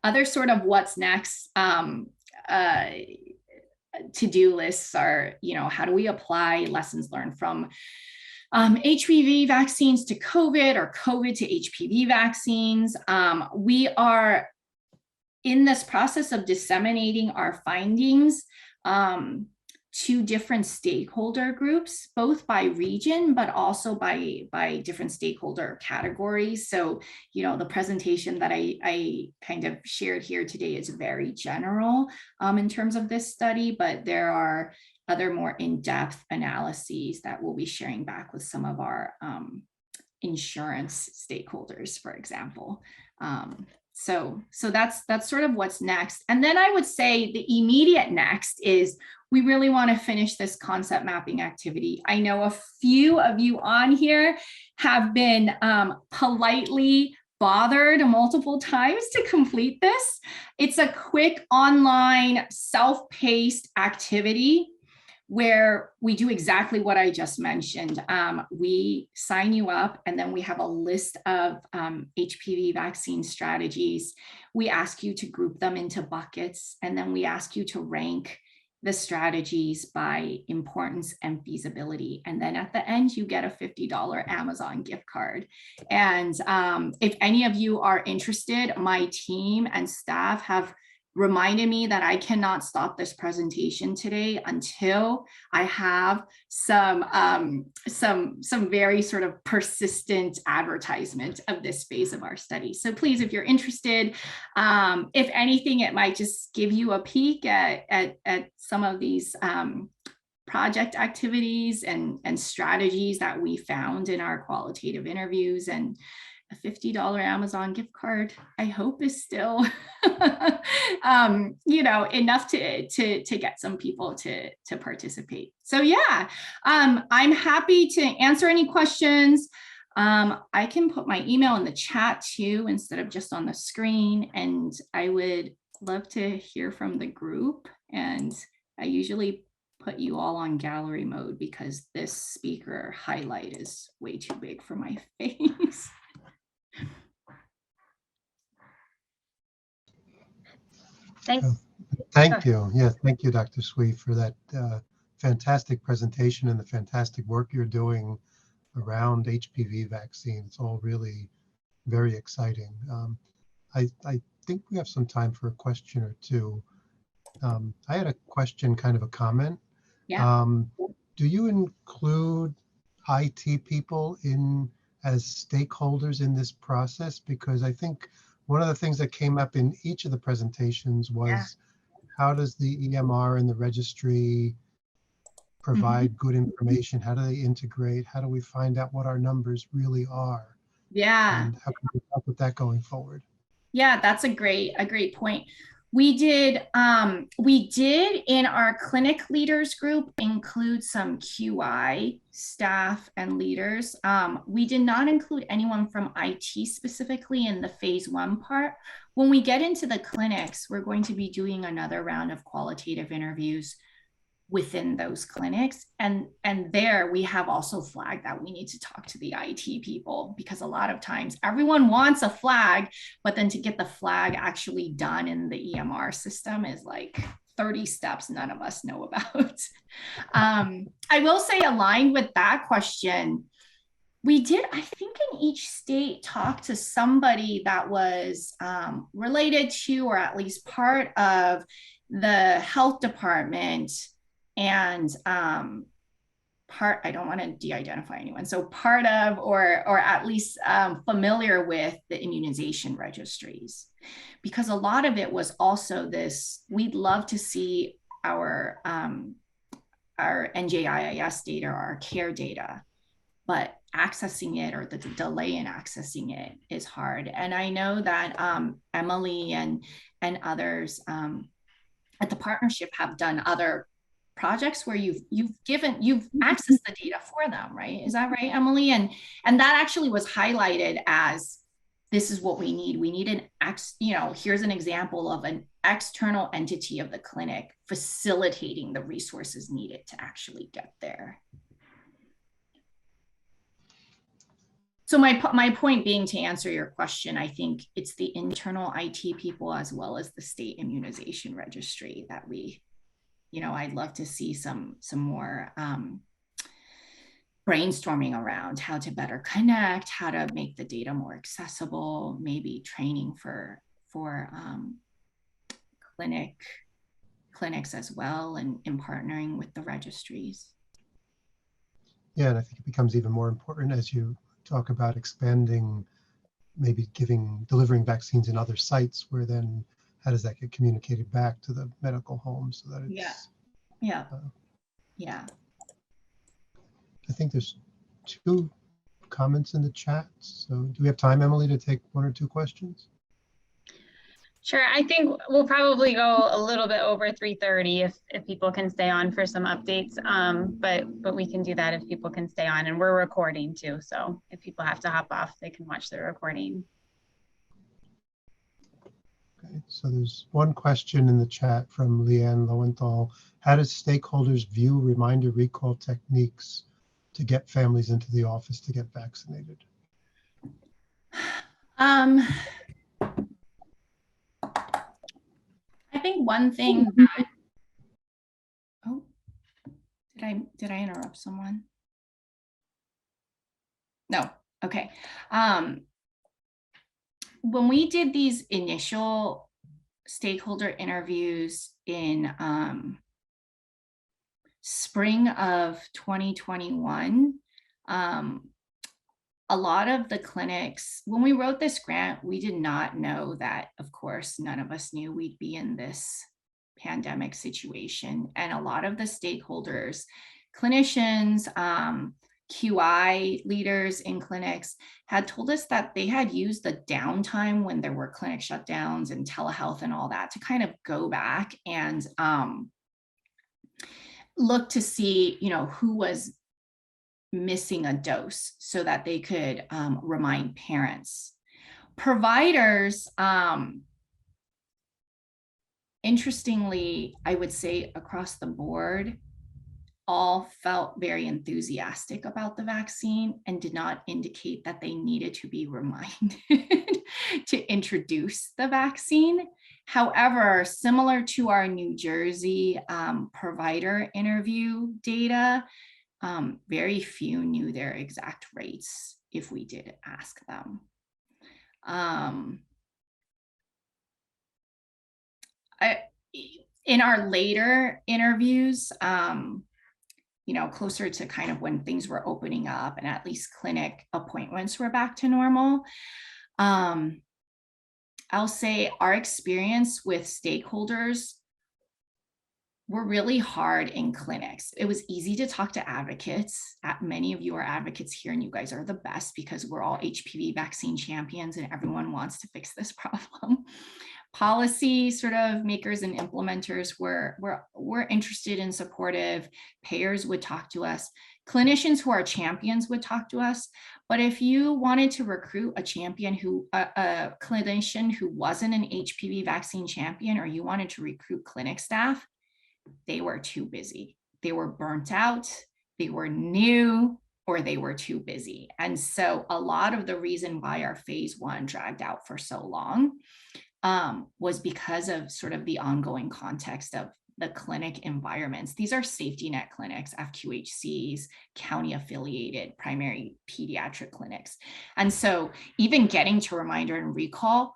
[SPEAKER 12] Other sort of what's next to-do lists are, how do we apply lessons learned from HPV vaccines to COVID or COVID to HPV vaccines. We are in this process of disseminating our findings to different stakeholder groups, both by region, but also by different stakeholder categories. So, the presentation that I kind of shared here today is very general in terms of this study, but there are other more in-depth analyses that we'll be sharing back with some of our insurance stakeholders, for example. So that's sort of what's next. And then I would say the immediate next is we really want to finish this concept mapping activity. I know a few of you on here have been politely bothered multiple times to complete this. It's a quick online self-paced activity where we do exactly what I just mentioned. We sign you up, and then we have a list of HPV vaccine strategies. We ask you to group them into buckets, and then we ask you to rank the strategies by importance and feasibility. And then at the end, you get a $50 Amazon gift card. And if any of you are interested, my team and staff have reminded me that I cannot stop this presentation today until I have some very sort of persistent advertisement of this phase of our study. So please, if you're interested, if anything, it might just give you a peek at some of these project activities and strategies that we found in our qualitative interviews. And a $50 Amazon gift card, I hope, is still enough to get some people to participate. So yeah, I'm happy to answer any questions. I can put my email in the chat too, instead of just on the screen. And I would love to hear from the group. And I usually put you all on gallery mode because this speaker highlight is way too big for my face.
[SPEAKER 2] Thanks.
[SPEAKER 1] Thank you. Yeah, thank you, Dr. Sui, for that fantastic presentation and the fantastic work you're doing around HPV vaccine. It's all really very exciting. I think we have some time for a question or two. I had a question, kind of a comment.
[SPEAKER 12] Yeah.
[SPEAKER 1] Do you include IT people as stakeholders in this process? Because I think one of the things that came up in each of the presentations was how does the EMR and the registry provide good information? How do they integrate? How do we find out what our numbers really are?
[SPEAKER 12] Yeah.
[SPEAKER 1] And how can we help with that going forward?
[SPEAKER 12] Yeah, that's a great point. We did in our clinic leaders group include some QI staff and leaders. We did not include anyone from IT specifically in the phase 1 part. When we get into the clinics, we're going to be doing another round of qualitative interviews within those clinics. And there we have also flagged that we need to talk to the IT people, because a lot of times everyone wants a flag, but then to get the flag actually done in the EMR system is like 30 steps none of us know about. I will say, aligned with that question, we did, I think, in each state talk to somebody that was related to, or at least part of, the health department. And I don't want to de-identify anyone. So part of, or at least familiar with the immunization registries, because a lot of it was also this, we'd love to see our NJIAS data or our care data, but accessing it or the delay in accessing it is hard. And I know that Emily and others at the partnership have done other projects where you've accessed the data for them, right? Is that right, Emily? And that actually was highlighted as, this is what we need. We need here's an example of an external entity of the clinic facilitating the resources needed to actually get there. So my point being, to answer your question, I think it's the internal IT people as well as the state immunization registry that we, I'd love to see some more brainstorming around how to better connect, how to make the data more accessible, maybe training for clinics as well, and in partnering with the registries.
[SPEAKER 1] Yeah, and I think it becomes even more important as you talk about expanding, maybe delivering vaccines in other sites, where then how does that get communicated back to the medical home so that it's
[SPEAKER 12] yeah.
[SPEAKER 1] I think there's 2 comments in the chat. So do we have time, Emily, to take 1 or 2 questions?
[SPEAKER 2] Sure. I think we'll probably go a little bit over 3:30 if people can stay on for some updates. But we can do that if people can stay on, and we're recording too. So if people have to hop off, they can watch the recording.
[SPEAKER 1] Okay, so there's 1 question in the chat from Leanne Lowenthal. How does stakeholders view reminder recall techniques to get families into the office to get vaccinated?
[SPEAKER 12] I think one thing that, oh, did I interrupt someone? No, okay. When we did these initial stakeholder interviews in spring of 2021, a lot of the clinics, when we wrote this grant, we did not know that, of course, none of us knew we'd be in this pandemic situation. And a lot of the stakeholders, clinicians, QI leaders in clinics had told us that they had used the downtime when there were clinic shutdowns and telehealth and all that to kind of go back and look to see, who was missing a dose so that they could remind parents. Providers, interestingly, I would say across the board, all felt very enthusiastic about the vaccine and did not indicate that they needed to be reminded to introduce the vaccine. However, similar to our New Jersey provider interview data, very few knew their exact rates if we did ask them. In our later interviews, closer to kind of when things were opening up and at least clinic appointments were back to normal, I'll say our experience with stakeholders were really hard in clinics. It was easy to talk to advocates. Many of you are advocates here, and you guys are the best because we're all HPV vaccine champions and everyone wants to fix this problem. Policy sort of makers and implementers were interested and supportive. Payers would talk to us. Clinicians who are champions would talk to us. But if you wanted to recruit a champion a clinician who wasn't an HPV vaccine champion, or you wanted to recruit clinic staff, they were too busy. They were burnt out, they were new, or they were too busy. And so a lot of the reason why our phase 1 dragged out for so long was because of sort of the ongoing context of the clinic environments. These are safety net clinics, FQHCs, county affiliated, primary pediatric clinics. And so even getting to reminder and recall,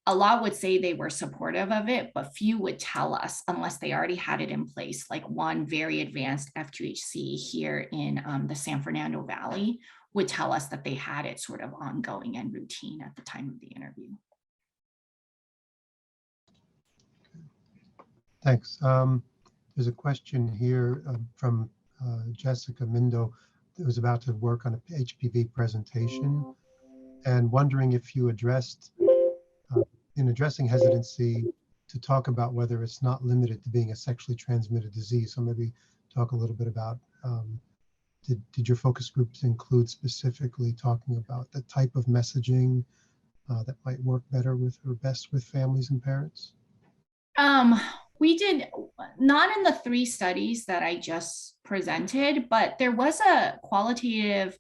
[SPEAKER 12] a lot would say they were supportive of it, but few would tell us unless they already had it in place. Like one very advanced FQHC here in the San Fernando Valley would tell us that they had it sort of ongoing and routine at the time of the interview.
[SPEAKER 1] Thanks. there's a question here from Jessica Mindo, that was about to work on a HPV presentation, and wondering if you addressed, in addressing hesitancy, to talk about whether it's not limited to being a sexually transmitted disease. So maybe talk a little bit about, did your focus groups include specifically talking about the type of messaging that might work better with or best with families and parents?
[SPEAKER 12] We did not in the 3 studies that I just presented, but there was a qualitative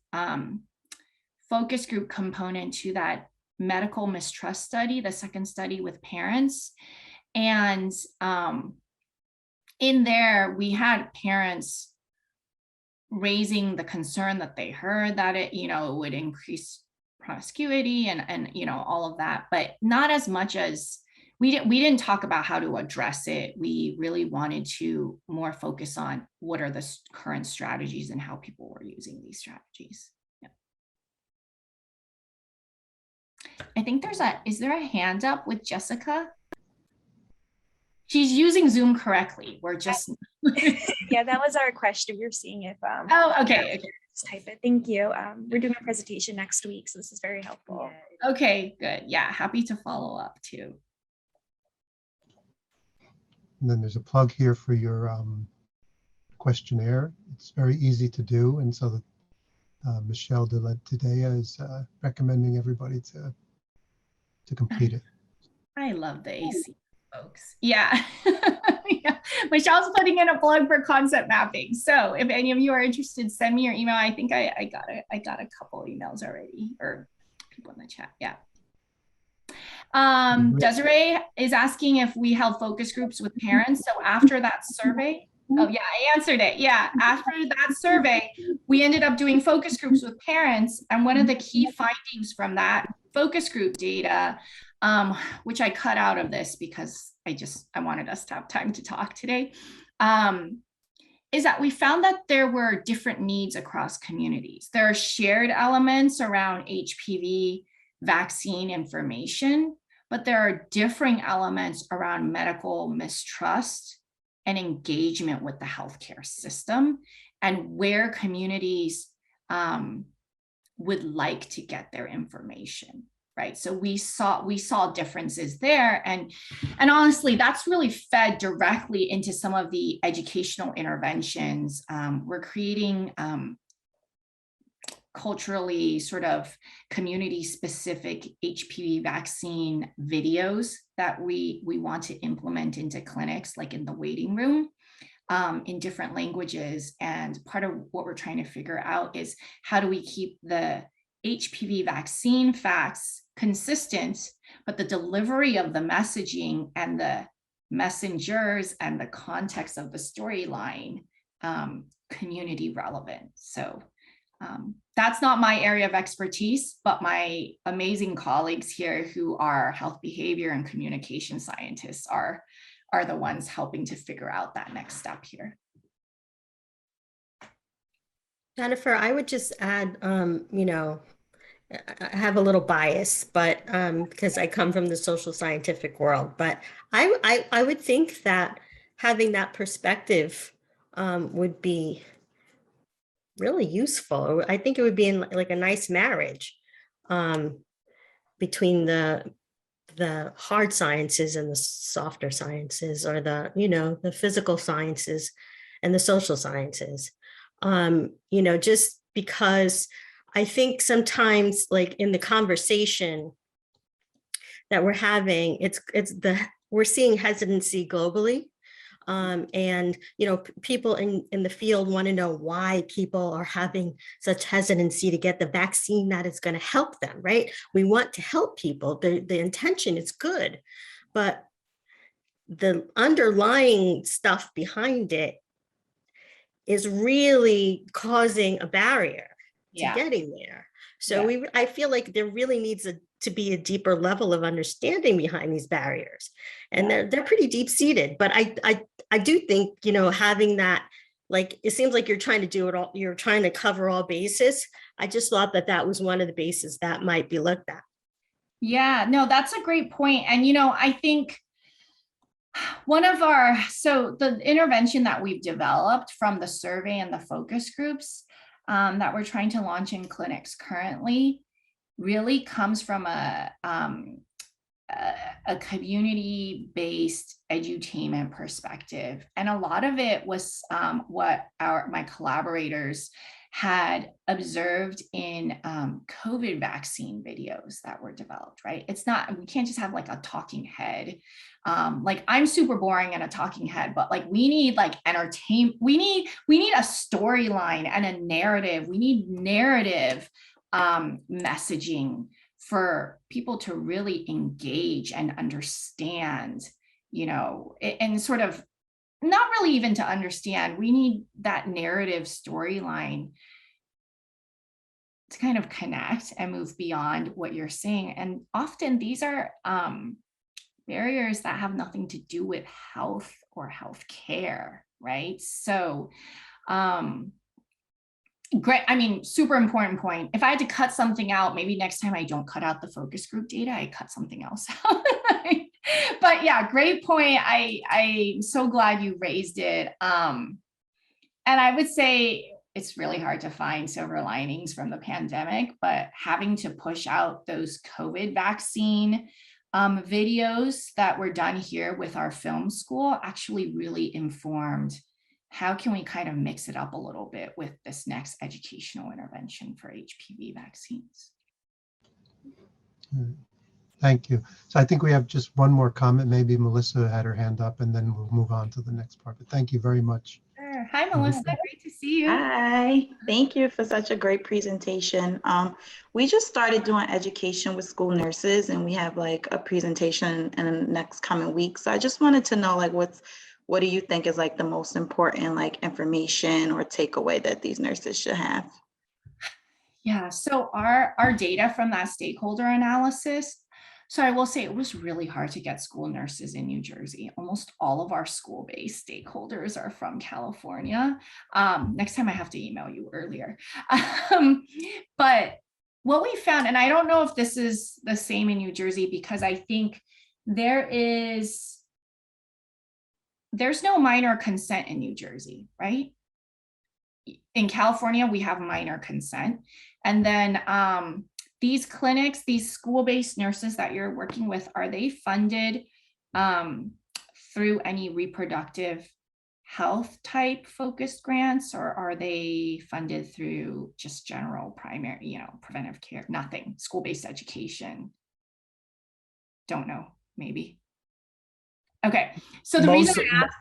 [SPEAKER 12] focus group component to that medical mistrust study, the second study with parents. And in there, we had parents raising the concern that they heard that it, would increase promiscuity and all of that, but not as much as we didn't talk about how to address it. We really wanted to more focus on what are the current strategies and how people were using these strategies. Yeah. I think is there a hand up with Jessica? She's using Zoom correctly. We're just.
[SPEAKER 9] Yeah, that was our question. We were seeing if.
[SPEAKER 12] Oh, okay.
[SPEAKER 9] Type it. Thank you. We're doing a presentation next week, so this is very helpful.
[SPEAKER 12] Okay, good. Yeah, happy to follow up too.
[SPEAKER 1] And then there's a plug here for your questionnaire. It's very easy to do, and so Michelle Deledea is recommending everybody to complete it.
[SPEAKER 12] I love the AC folks. Yeah. Yeah. Michelle's putting in a plug for concept mapping. So if any of you are interested, send me your email. I think I got a couple emails already, or people in the chat. Yeah. Desiree is asking if we held focus groups with parents. So after that survey, oh yeah, I answered it. Yeah, after that survey, we ended up doing focus groups with parents. And one of the key findings from that focus group data, which I cut out of this because I wanted us to have time to talk today, is that we found that there were different needs across communities. There are shared elements around HPV vaccine information, but there are differing elements around medical mistrust and engagement with the healthcare system and where communities would like to get their information, right? So we saw differences there, and honestly, that's really fed directly into some of the educational interventions. We're creating culturally sort of community specific HPV vaccine videos that we want to implement into clinics, like in the waiting room, in different languages. And part of what we're trying to figure out is how do we keep the HPV vaccine facts consistent, but the delivery of the messaging and the messengers and the context of the storyline community relevant. So that's not my area of expertise, but my amazing colleagues here who are health behavior and communication scientists are the ones helping to figure out that next step here.
[SPEAKER 13] Jennifer, I would just add, I have a little bias, but because I come from the social scientific world, but I would think that having that perspective would be really useful. I think it would be in like a nice marriage between the hard sciences and the softer sciences, or the physical sciences and the social sciences. Just because I think sometimes, like in the conversation that we're having, we're seeing hesitancy globally. And people in the field want to know why people are having such hesitancy to get the vaccine that is going to help them, right? We want to help people. The intention is good, but the underlying stuff behind it is really causing a barrier to getting there. So I feel like there really needs to be a deeper level of understanding behind these barriers, and they're pretty deep seated. But I do think having that, like, it seems like you're trying to do it all. You're trying to cover all bases. I just thought that was one of the bases that might be looked at.
[SPEAKER 12] Yeah, no, that's a great point. And I think So the intervention that we've developed from the survey and the focus groups that we're trying to launch in clinics currently really comes from a community-based edutainment perspective. And a lot of it was what my collaborators had observed in COVID vaccine videos that were developed, right? It's not, we can't just have like a talking head. Like I'm super boring and a talking head, but like we need like entertainment, we need a storyline and a narrative. We need narrative messaging for people to really engage and understand, you know, and sort of not really even to understand. We need that narrative storyline to kind of connect and move beyond what you're saying. And often these are barriers that have nothing to do with health or health care, right? So great. I mean, super important point. If I had to cut something out, maybe next time I don't cut out the focus group data, I cut something else out. But yeah, great point. I'm so glad you raised it. And I would say it's really hard to find silver linings from the pandemic, but having to push out those COVID vaccine videos that were done here with our film school actually really informed how can we kind of mix it up a little bit with this next educational intervention for HPV vaccines.
[SPEAKER 1] Thank you. So I think we have just one more comment. Maybe Melissa had her hand up, and then we'll move on to the next part. But thank you very much.
[SPEAKER 12] Sure. Hi, Melissa. Great to see you.
[SPEAKER 6] Hi, thank you for such a great presentation. We just started doing education with school nurses, and we have like a presentation in the next coming weeks. So I just wanted to know, like, what do you think is like the most important like information or takeaway that these nurses should have?
[SPEAKER 12] Yeah, so our data from that stakeholder analysis, so I will say it was really hard to get school nurses in New Jersey. Almost all of our school-based stakeholders are from California. Next time I have to email you earlier. But what we found, and I don't know if this is the same in New Jersey, because I think there's no minor consent in New Jersey, right? In California, we have minor consent. And then these clinics, these school-based nurses that you're working with, are they funded through any reproductive health type focused grants, or are they funded through just general primary, you know, preventive care? Nothing, school-based education? Don't know, maybe. Okay, so the reason I asked,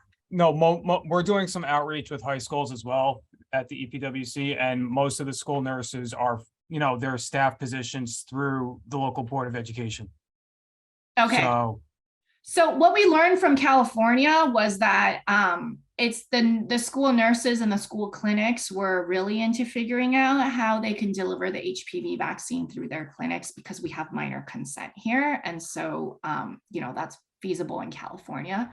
[SPEAKER 10] we're doing some outreach with high schools as well at the EPWC, and most of the school nurses are, you know, their staff positions through the local Board of Education.
[SPEAKER 12] Okay. So what we learned from California was that it's the school nurses and the school clinics were really into figuring out how they can deliver the HPV vaccine through their clinics, because we have minor consent here. And so, you know, that's feasible in California.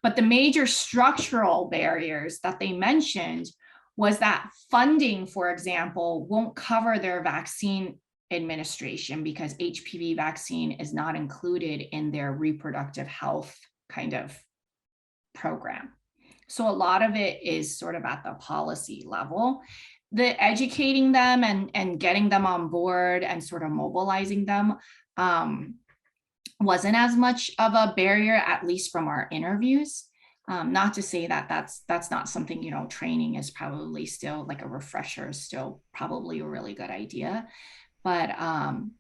[SPEAKER 12] But the major structural barriers that they mentioned was that funding, for example, won't cover their vaccine administration because HPV vaccine is not included in their reproductive health kind of program. So a lot of it is sort of at the policy level. The educating them and getting them on board and sort of mobilizing them wasn't as much of a barrier, at least from our interviews. Not to say that that's not something, you know, training is probably still like a refresher, is still probably a really good idea. But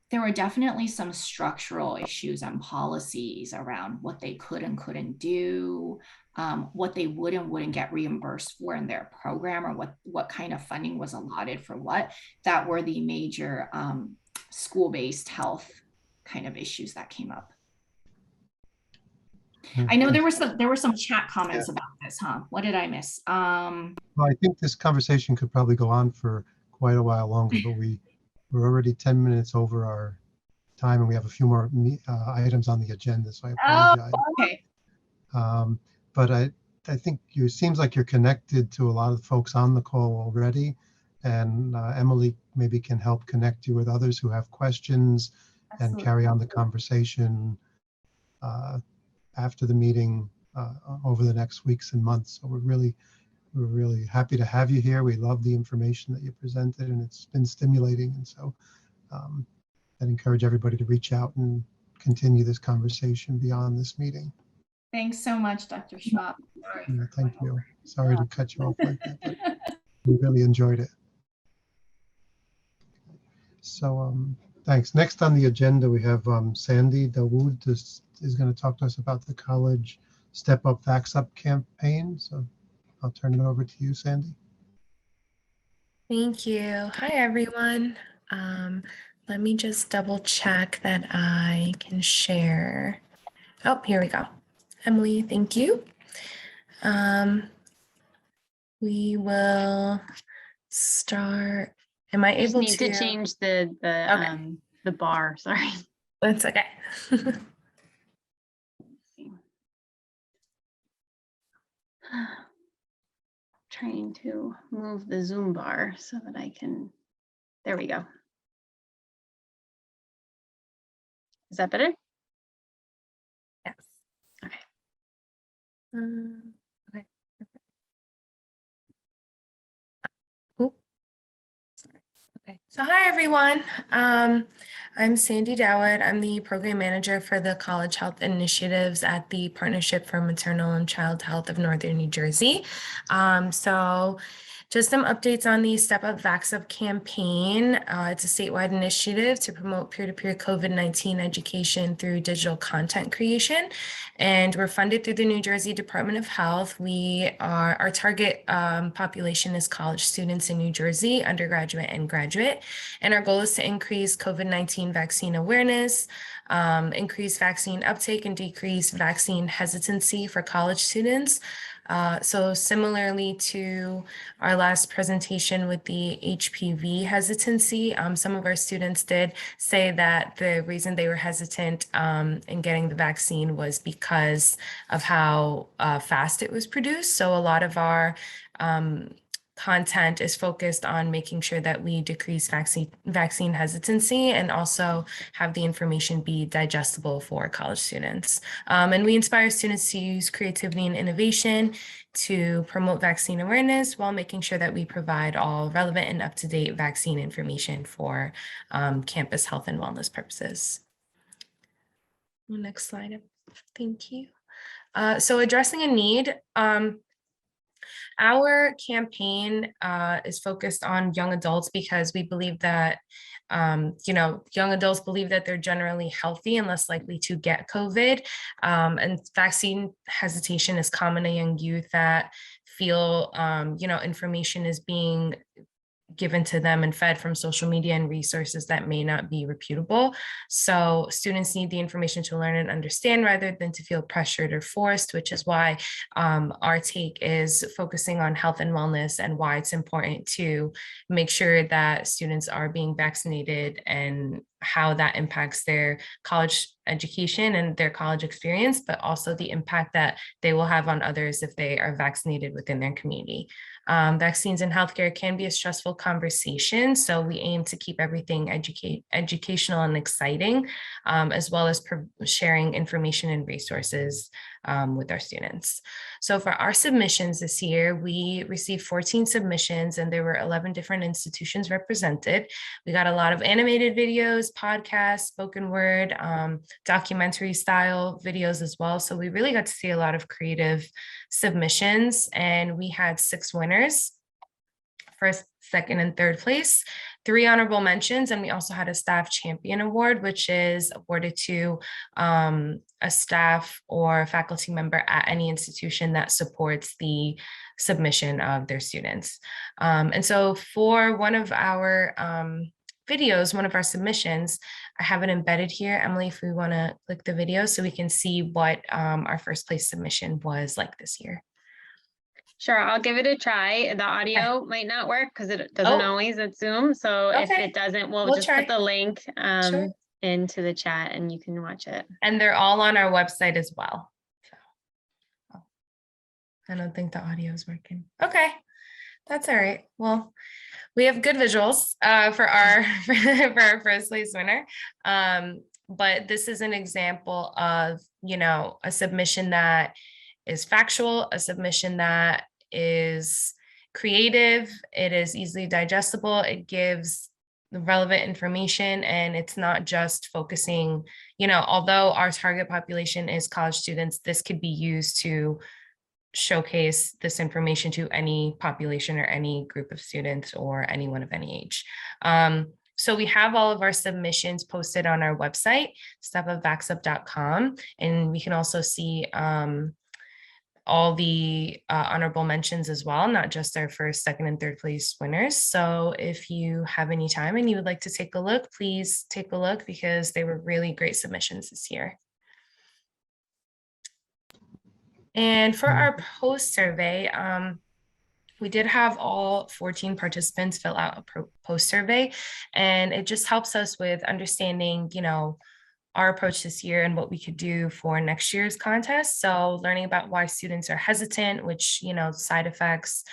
[SPEAKER 12] there were definitely some structural issues and policies around what they could and couldn't do, what they would and wouldn't get reimbursed for in their program, or what kind of funding was allotted for what, that were the major school-based health kind of issues that came up. I know there were some chat comments about this, huh? What did I miss?
[SPEAKER 1] Well, I think this conversation could probably go on for quite a while longer, but we're already 10 minutes over our time, and we have a few more items on the agenda, so I apologize.
[SPEAKER 12] Oh, okay.
[SPEAKER 1] But I think it seems like you're connected to a lot of the folks on the call already, and Emily maybe can help connect you with others who have questions. Absolutely. And carry on the conversation after the meeting over the next weeks and months. So we're really happy to have you here. We love the information that you presented, and it's been stimulating. And so I'd encourage everybody to reach out and continue this conversation beyond this meeting.
[SPEAKER 12] Thanks so much, Dr. Schwab.
[SPEAKER 1] Yeah, thank you. Sorry to cut you off like that, but we really enjoyed it. So thanks. Next on the agenda, we have Sandy Dawood is going to talk to us about the college Step Up, Vax Up campaign. So I'll turn it over to you, Sandy.
[SPEAKER 14] Thank you. Hi, everyone. Let me just double check that I can share. Oh, here we go. Emily, thank you. We will start. Am I able
[SPEAKER 2] need to change the bar? Sorry.
[SPEAKER 14] That's okay.
[SPEAKER 2] Trying to move the Zoom bar so that I can. There we go. Is that better?
[SPEAKER 14] Yes.
[SPEAKER 2] Okay.
[SPEAKER 14] Okay. Oh, sorry. Okay. So hi, everyone. I'm Sandy Dawood. I'm the program manager for the College Health Initiatives at the Partnership for Maternal and Child Health of Northern New Jersey. So just some updates on the Step Up, Vax Up campaign. It's a statewide initiative to promote peer-to-peer COVID-19 education through digital content creation. And we're funded through the New Jersey Department of Health. Our target population is college students in New Jersey, undergraduate and graduate. And our goal is to increase COVID-19 vaccine awareness, increase vaccine uptake, and decrease vaccine hesitancy for college students. So similarly to our last presentation with the HPV hesitancy, some of our students did say that the reason they were hesitant in getting the vaccine was because of how fast it was produced. So a lot of our content is focused on making sure that we decrease vaccine hesitancy and also have the information be digestible for college students. And we inspire students to use creativity and innovation to promote vaccine awareness while making sure that we provide all relevant and up-to-date vaccine information for campus health and wellness purposes. Next slide. Thank you. So addressing a need. Our campaign is focused on young adults because we believe that, young adults believe that they're generally healthy and less likely to get COVID. And vaccine hesitation is common among youth that feel, information is being given to them and fed from social media and resources that may not be reputable. So students need the information to learn and understand rather than to feel pressured or forced, which is why our take is focusing on health and wellness and why it's important to make sure that students are being vaccinated and how that impacts their college education and their college experience, but also the impact that they will have on others if they are vaccinated within their community. Vaccines in healthcare can be a stressful conversation, so we aim to keep everything educational and exciting, as well as sharing information and resources with our students. So for our submissions this year, we received 14 submissions and there were 11 different institutions represented. We got a lot of animated videos, podcasts, spoken word, documentary style videos as well. So we really got to see a lot of creative submissions and we had 6 winners, first, second, and third place, 3 honorable mentions, and we also had a staff champion award, which is awarded to a staff or faculty member at any institution that supports the submission of their students. And so for one of our videos, one of our submissions, I have it embedded here. Emily, if we want to click the video so we can see what our first place submission was like this year.
[SPEAKER 2] Sure, I'll give it a try. The audio might not work because it doesn't always at Zoom. So if it doesn't, we'll just put the link into the chat and you can watch it.
[SPEAKER 14] And they're all on our website as well. So, I don't think the audio is working. Okay, that's all right. Well, we have good visuals for our first place winner. But this is an example of, a submission that is factual, a submission that is creative, it is easily digestible, it gives the relevant information, and it's not just focusing, although our target population is college students, this could be used to showcase this information to any population or any group of students or anyone of any age. So we have all of our submissions posted on our website, stepofvaxup.com, and we can also see all the honorable mentions as well, not just our first, second, and third place winners. So if you have any time and you would like to take a look, please take a look, because they were really great submissions this year. And for our post survey, we did have all 14 participants fill out a post survey, and it just helps us with understanding, our approach this year and what we could do for next year's contest. So learning about why students are hesitant, which, side effects,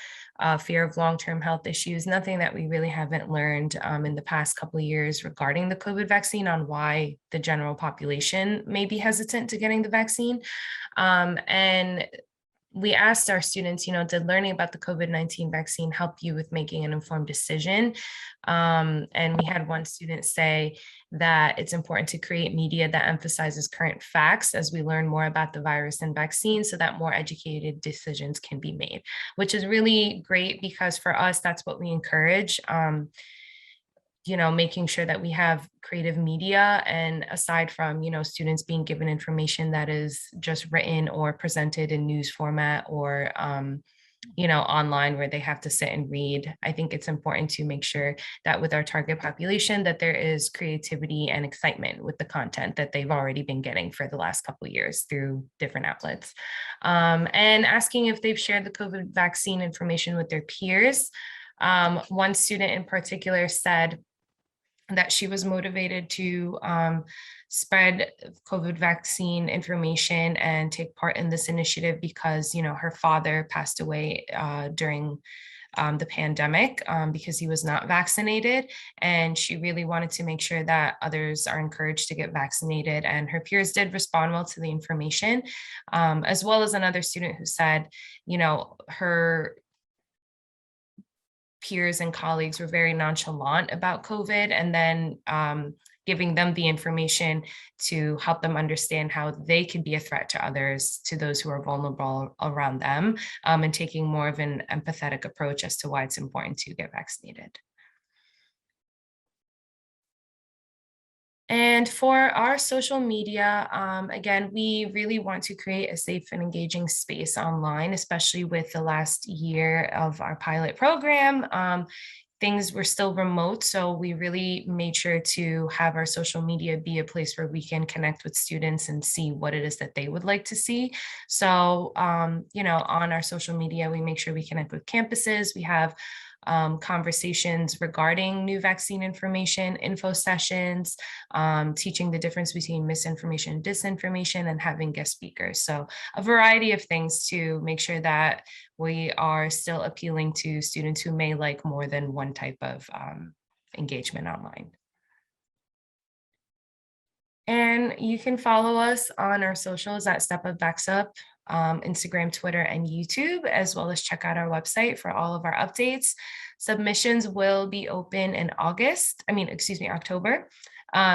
[SPEAKER 14] fear of long-term health issues, nothing that we really haven't learned in the past couple of years regarding the COVID vaccine on why the general population may be hesitant to getting the vaccine. And we asked our students, did learning about the COVID-19 vaccine help you with making an informed decision? And we had one student say that it's important to create media that emphasizes current facts as we learn more about the virus and vaccine, so that more educated decisions can be made, which is really great, because for us, that's what we encourage. Making sure that we have creative media, and aside from, students being given information that is just written or presented in news format or, online where they have to sit and read. I think it's important to make sure that with our target population, that there is creativity and excitement with the content that they've already been getting for the last couple of years through different outlets. And asking if they've shared the COVID vaccine information with their peers. One student in particular said that she was motivated to spread COVID vaccine information and take part in this initiative because, her father passed away during the pandemic because he was not vaccinated. And she really wanted to make sure that others are encouraged to get vaccinated. And her peers did respond well to the information, as well as another student who said, her peers and colleagues were very nonchalant about COVID, and then giving them the information to help them understand how they can be a threat to others, to those who are vulnerable around them, and taking more of an empathetic approach as to why it's important to get vaccinated. And for our social media, again, we really want to create a safe and engaging space online, especially with the last year of our pilot program. Things were still remote, so we really made sure to have our social media be a place where we can connect with students and see what it is that they would like to see. So, on our social media, we make sure we connect with campuses. We have conversations regarding new vaccine information, info sessions, teaching the difference between misinformation and disinformation, and having guest speakers. So a variety of things to make sure that we are still appealing to students who may like more than one type of engagement online. And you can follow us on our socials at Step of Vaxup, Instagram, Twitter, and YouTube, as well as check out our website for all of our updates. Submissions will be open in October.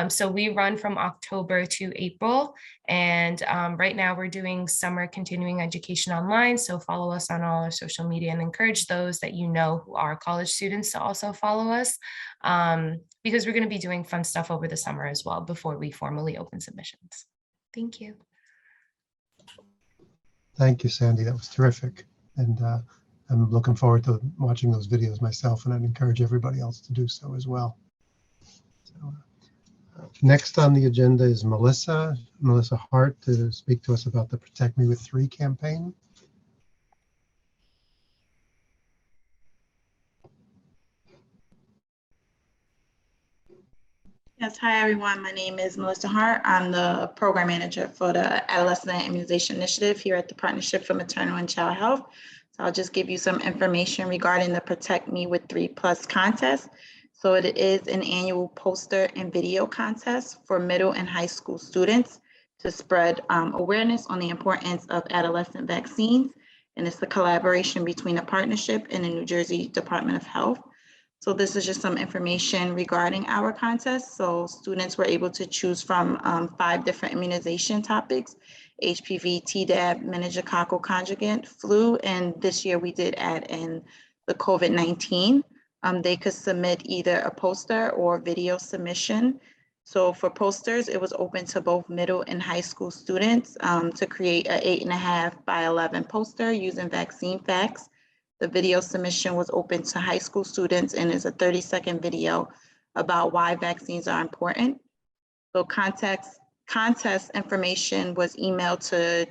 [SPEAKER 14] So we run from October to April, and right now we're doing summer continuing education online. So follow us on all our social media and encourage those that who are college students to also follow us, because we're going to be doing fun stuff over the summer as well before we formally open submissions. Thank you.
[SPEAKER 1] Thank you, Sandy. That was terrific. And I'm looking forward to watching those videos myself, and I'd encourage everybody else to do so as well. So, next on the agenda is Melissa Hart, to speak to us about the Protect Me with 3 campaign.
[SPEAKER 6] Yes, hi everyone. My name is Melissa Hart. I'm the program manager for the Adolescent Immunization Initiative here at the Partnership for Maternal and Child Health. So I'll just give you some information regarding the Protect Me with 3+ contest. So it is an annual poster and video contest for middle and high school students to spread awareness on the importance of adolescent vaccines. And it's the collaboration between a partnership and the New Jersey Department of Health. So this is just some information regarding our contest. So students were able to choose from 5 different immunization topics: HPV, Tdap, meningococcal conjugate, flu, and this year we did add in the COVID-19. They could submit either a poster or video submission. So for posters, it was open to both middle and high school students to create an 8.5 by 11 poster using vaccine facts. The video submission was open to high school students and is a 30-second video about why vaccines are important. So contest information was emailed to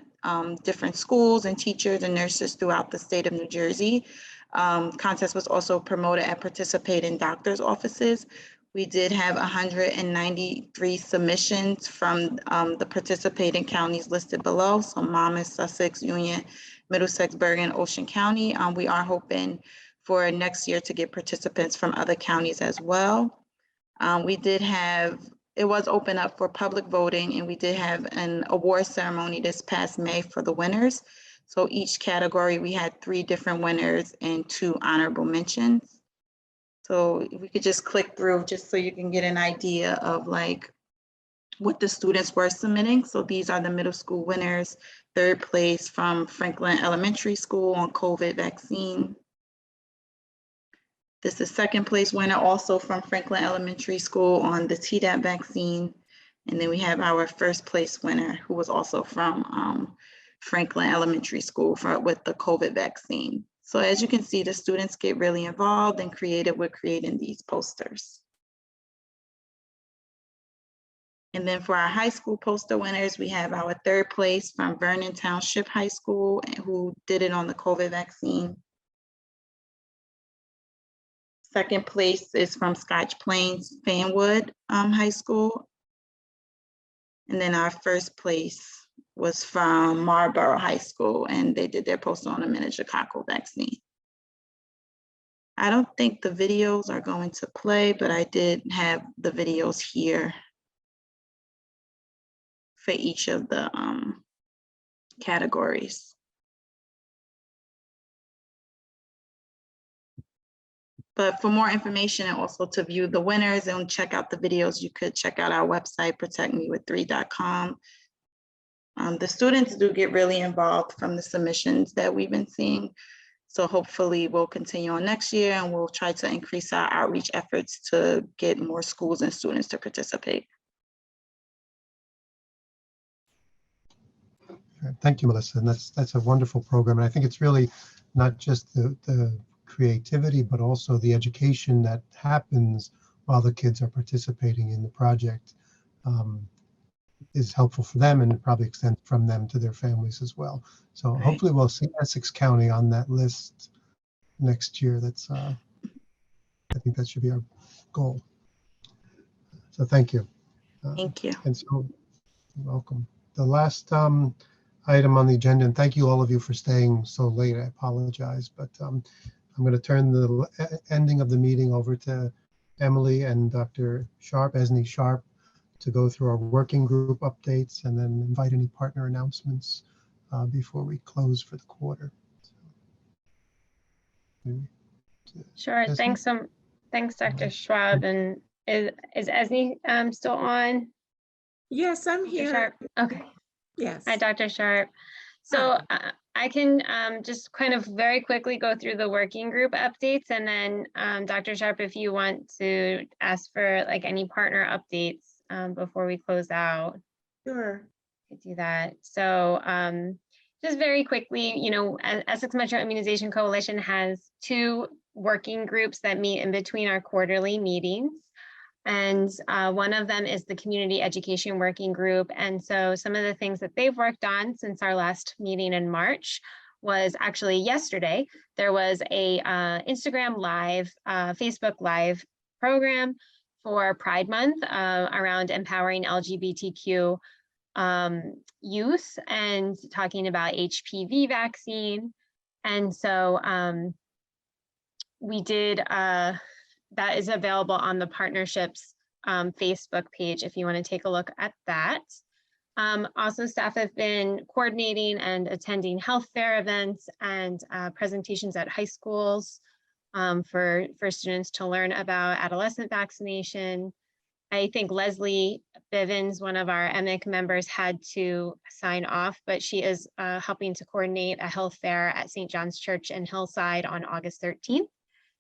[SPEAKER 6] different schools and teachers and nurses throughout the state of New Jersey. Contest was also promoted at participating doctors' offices. We did have 193 submissions from the participating counties listed below. So Monmouth, Sussex, Union, Middlesex, Bergen, Ocean County. We are hoping for next year to get participants from other counties as well. It was open up for public voting, and we did have an award ceremony this past May for the winners. So each category, we had 3 different winners and 2 honorable mentions. So if we could just click through just so you can get an idea of like what the students were submitting. So these are the middle school winners. 3rd place from Franklin Elementary School on COVID vaccine. This is 2nd place winner also from Franklin Elementary School on the Tdap vaccine. And then we have our 1st place winner who was also from Franklin Elementary School with the COVID vaccine. So as you can see, the students get really involved and creative with creating these posters. And then for our high school poster winners, we have our 3rd place from Vernon Township High School, who did it on the COVID vaccine. 2nd place is from Scotch Plains Fanwood High School. And then our 1st place was from Marlborough High School, and they did their poster on the meningococcal vaccine. I don't think the videos are going to play, but I did have the videos here for each of the categories. But for more information and also to view the winners and check out the videos, you could check out our website, protectmewith3.com. The students do get really involved from the submissions that we've been seeing. So hopefully we'll continue on next year, and we'll try to increase our outreach efforts to get more schools and students to participate.
[SPEAKER 1] Thank you, Melissa. And that's a wonderful program. And I think it's really not just the creativity, but also the education that happens while the kids are participating in the project is helpful for them, and it probably extends from them to their families as well. So hopefully we'll see Essex County on that list next year. That's I think that should be our goal. So thank you.
[SPEAKER 6] Thank you.
[SPEAKER 1] And so you're welcome. The last item on the agenda, and thank you all of you for staying so late. I apologize, but I'm going to turn the ending of the meeting over to Emily and Dr. Sharp, Esni Sharp, to go through our working group updates and then invite any partner announcements before we close for the quarter.
[SPEAKER 2] Sure.
[SPEAKER 1] Esni?
[SPEAKER 2] Thanks, Dr. Schwab. And is Esni still on?
[SPEAKER 11] Yes, I'm here.
[SPEAKER 2] Sharp? Okay.
[SPEAKER 11] Yes.
[SPEAKER 2] Hi, Dr. Sharp. So I can just kind of very quickly go through the working group updates, and then Dr. Sharp, if you want to ask for like any partner updates before we close out.
[SPEAKER 11] Sure.
[SPEAKER 2] Could do that. So just very quickly, you know, Essex Metro Immunization Coalition has 2 working groups that meet in between our quarterly meetings. And one of them is the Community Education Working Group. And so some of the things that they've worked on since our last meeting in March was actually yesterday. There was a Instagram Live, Facebook Live program for Pride Month around empowering LGBTQ youth and talking about HPV vaccine. And so we did, that is available on the partnerships Facebook page if you want to take a look at that. Also, staff have been coordinating and attending health fair events and presentations at high schools for students to learn about adolescent vaccination. I think Leslie Bivens, one of our EMIC members, had to sign off, but she is helping to coordinate a health fair at St. John's Church in Hillside on August 13th.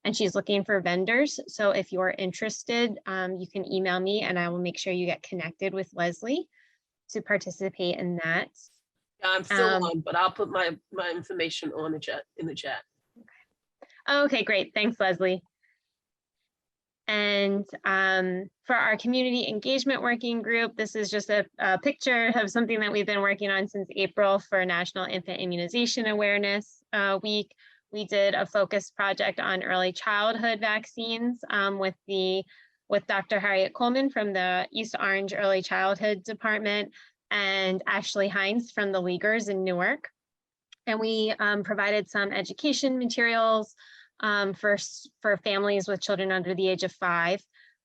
[SPEAKER 2] And she's looking for vendors. So if you're interested, you can email me and I will make sure you get connected with Leslie to participate in that.
[SPEAKER 8] Yeah, I'm still on, but I'll put my information on the chat in the chat.
[SPEAKER 2] Okay, great. Thanks, Leslie. And for our community engagement working group, this is just a picture of something that we've been working on since April for National Infant Immunization Awareness Week. We did a focused project on early childhood vaccines with Dr. Harriet Coleman from the East Orange Early Childhood Department and Ashley Hines from the Leaguers in Newark. And we provided some education materials for families with children under the age of 5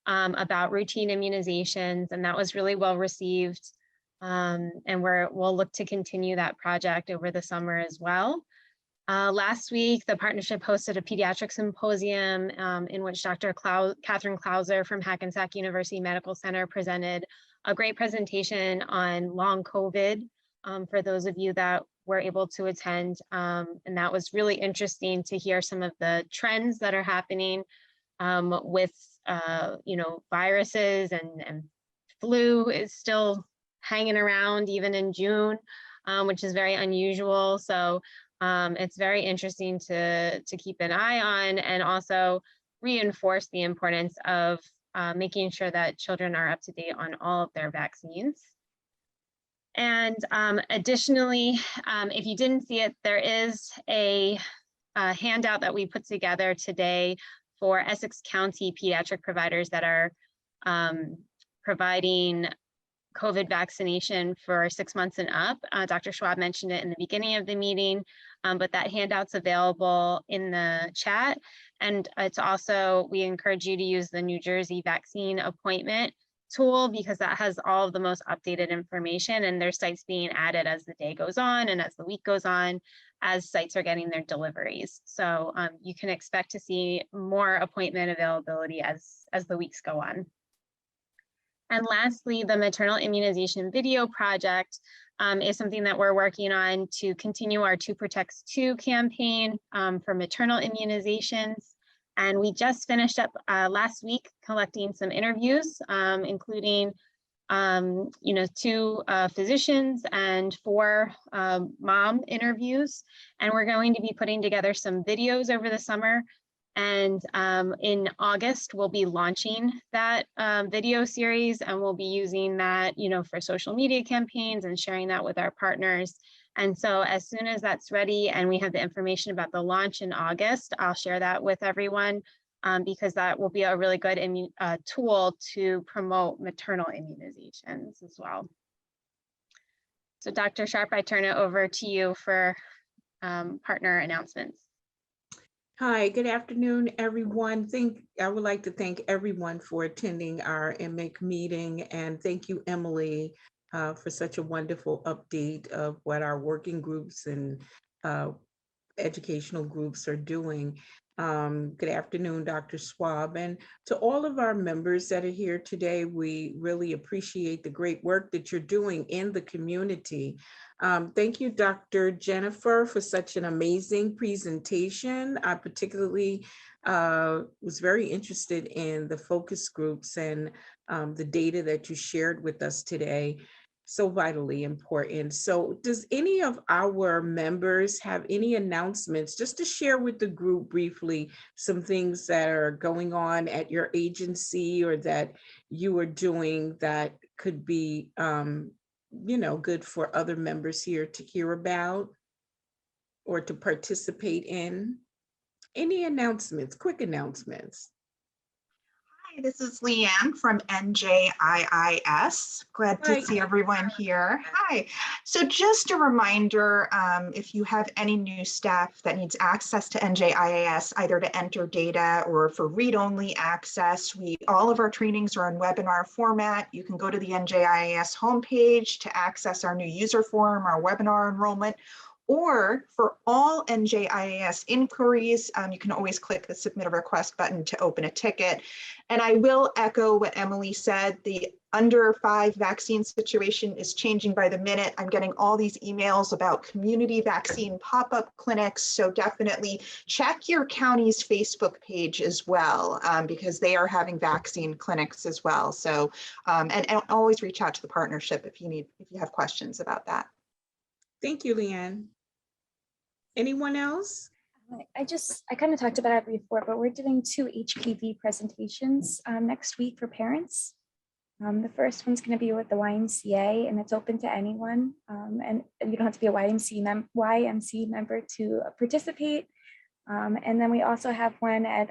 [SPEAKER 2] about routine immunizations, and that was really well received. And we'll look to continue that project over the summer as well. Last week, the partnership hosted a Pediatric Symposium in which Dr. Catherine Clauser from Hackensack University Medical Center presented a great presentation on long COVID for those of you that were able to attend. And that was really interesting to hear some of the trends that are happening with, viruses and flu is still hanging around even in June, which is very unusual. So it's very interesting to keep an eye on and also reinforce the importance of making sure that children are up to date on all of their vaccines. And additionally, if you didn't see it, there is a handout that we put together today for Essex County pediatric providers that are providing COVID vaccination for 6 months and up. Dr. Schwab mentioned it in the beginning of the meeting, but that handout's available in the chat. And it's also, we encourage you to use the New Jersey vaccine appointment tool because that has all of the most updated information, and there's sites being added as the day goes on and as the week goes on, as sites are getting their deliveries. So you can expect to see more appointment availability as the weeks go on. And lastly, the maternal immunization video project is something that we're working on to continue our 2 Protects 2 campaign for maternal immunizations. And we just finished up last week collecting some interviews, including 2 physicians and 4 mom interviews. And we're going to be putting together some videos over the summer. And in August, we'll be launching that video series, and we'll be using that, for social media campaigns and sharing that with our partners. And so as soon as that's ready and we have the information about the launch in August, I'll share that with everyone because that will be a really good tool to promote maternal immunizations as well. So Dr. Sharp, I turn it over to you for partner announcements.
[SPEAKER 11] Hi, good afternoon, everyone. I would like to thank everyone for attending our EMIC meeting, and thank you, Emily, for such a wonderful update of what our working groups and educational groups are doing. Good afternoon, Dr. Schwab, and to all of our members that are here today, we really appreciate the great work that you're doing in the community. Thank you, Dr. Jennifer, for such an amazing presentation. I particularly was very interested in the focus groups and the data that you shared with us today. So vitally important. So does any of our members have any announcements just to share with the group briefly, some things that are going on at your agency or that you are doing that could be good for other members here to hear about or to participate in? Any announcements, quick announcements?
[SPEAKER 4] Hi, this is Leanne from NJIIS. Glad to see everyone here. Hi. So just a reminder, if you have any new staff that needs access to NJIIS, either to enter data or for read-only access, all of our trainings are on webinar format. You can go to the NJIIS homepage to access our new user forum, our webinar enrollment, or for all NJIIS inquiries, you can always click the submit a request button to open a ticket. And I will echo what Emily said, the under 5 vaccine situation is changing by the minute. I'm getting all these emails about community vaccine pop-up clinics. So definitely check your county's Facebook page as well, because they are having vaccine clinics as well. So, and always reach out to the partnership if you have questions about that.
[SPEAKER 11] Thank you, Leanne. Anyone else?
[SPEAKER 9] I kind of talked about it before, but we're doing 2 HPV presentations next week for parents. The first one's going to be with the YMCA, and it's open to anyone. And you don't have to be a YMC member to participate. And then we also have one at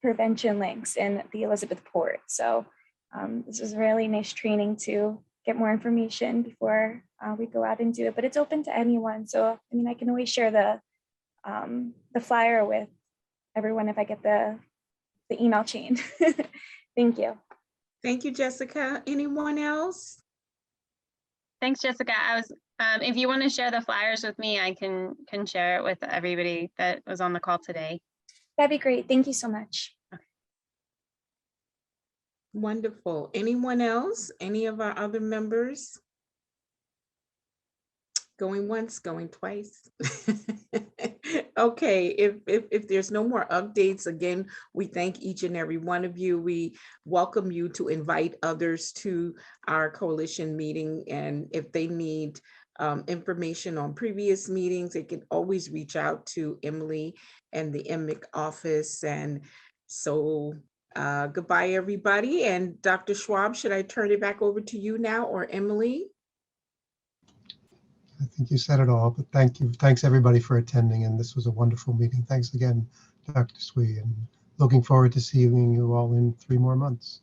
[SPEAKER 9] Prevention Links in the Elizabeth Port. So this is really nice training to get more information before we go out and do it, but it's open to anyone. So, I mean, I can always share the flyer with everyone if I get the email chain. Thank you.
[SPEAKER 11] Thank you, Jessica. Anyone else?
[SPEAKER 2] Thanks, Jessica. If you want to share the flyers with me, I can share it with everybody that was on the call today.
[SPEAKER 9] That'd be great. Thank you so much.
[SPEAKER 11] Wonderful. Anyone else? Any of our other members? Going once, going twice. Okay, if there's no more updates, again, we thank each and every one of you. We welcome you to invite others to our coalition meeting. And if they need information on previous meetings, they can always reach out to Emily and the EMIC office. And so goodbye, everybody. And Dr. Schwab, should I turn it back over to you now, or Emily?
[SPEAKER 1] I think you said it all, but thank you. Thanks everybody for attending, and this was a wonderful meeting. Thanks again, Dr. Swee, and looking forward to seeing you all in 3 more months.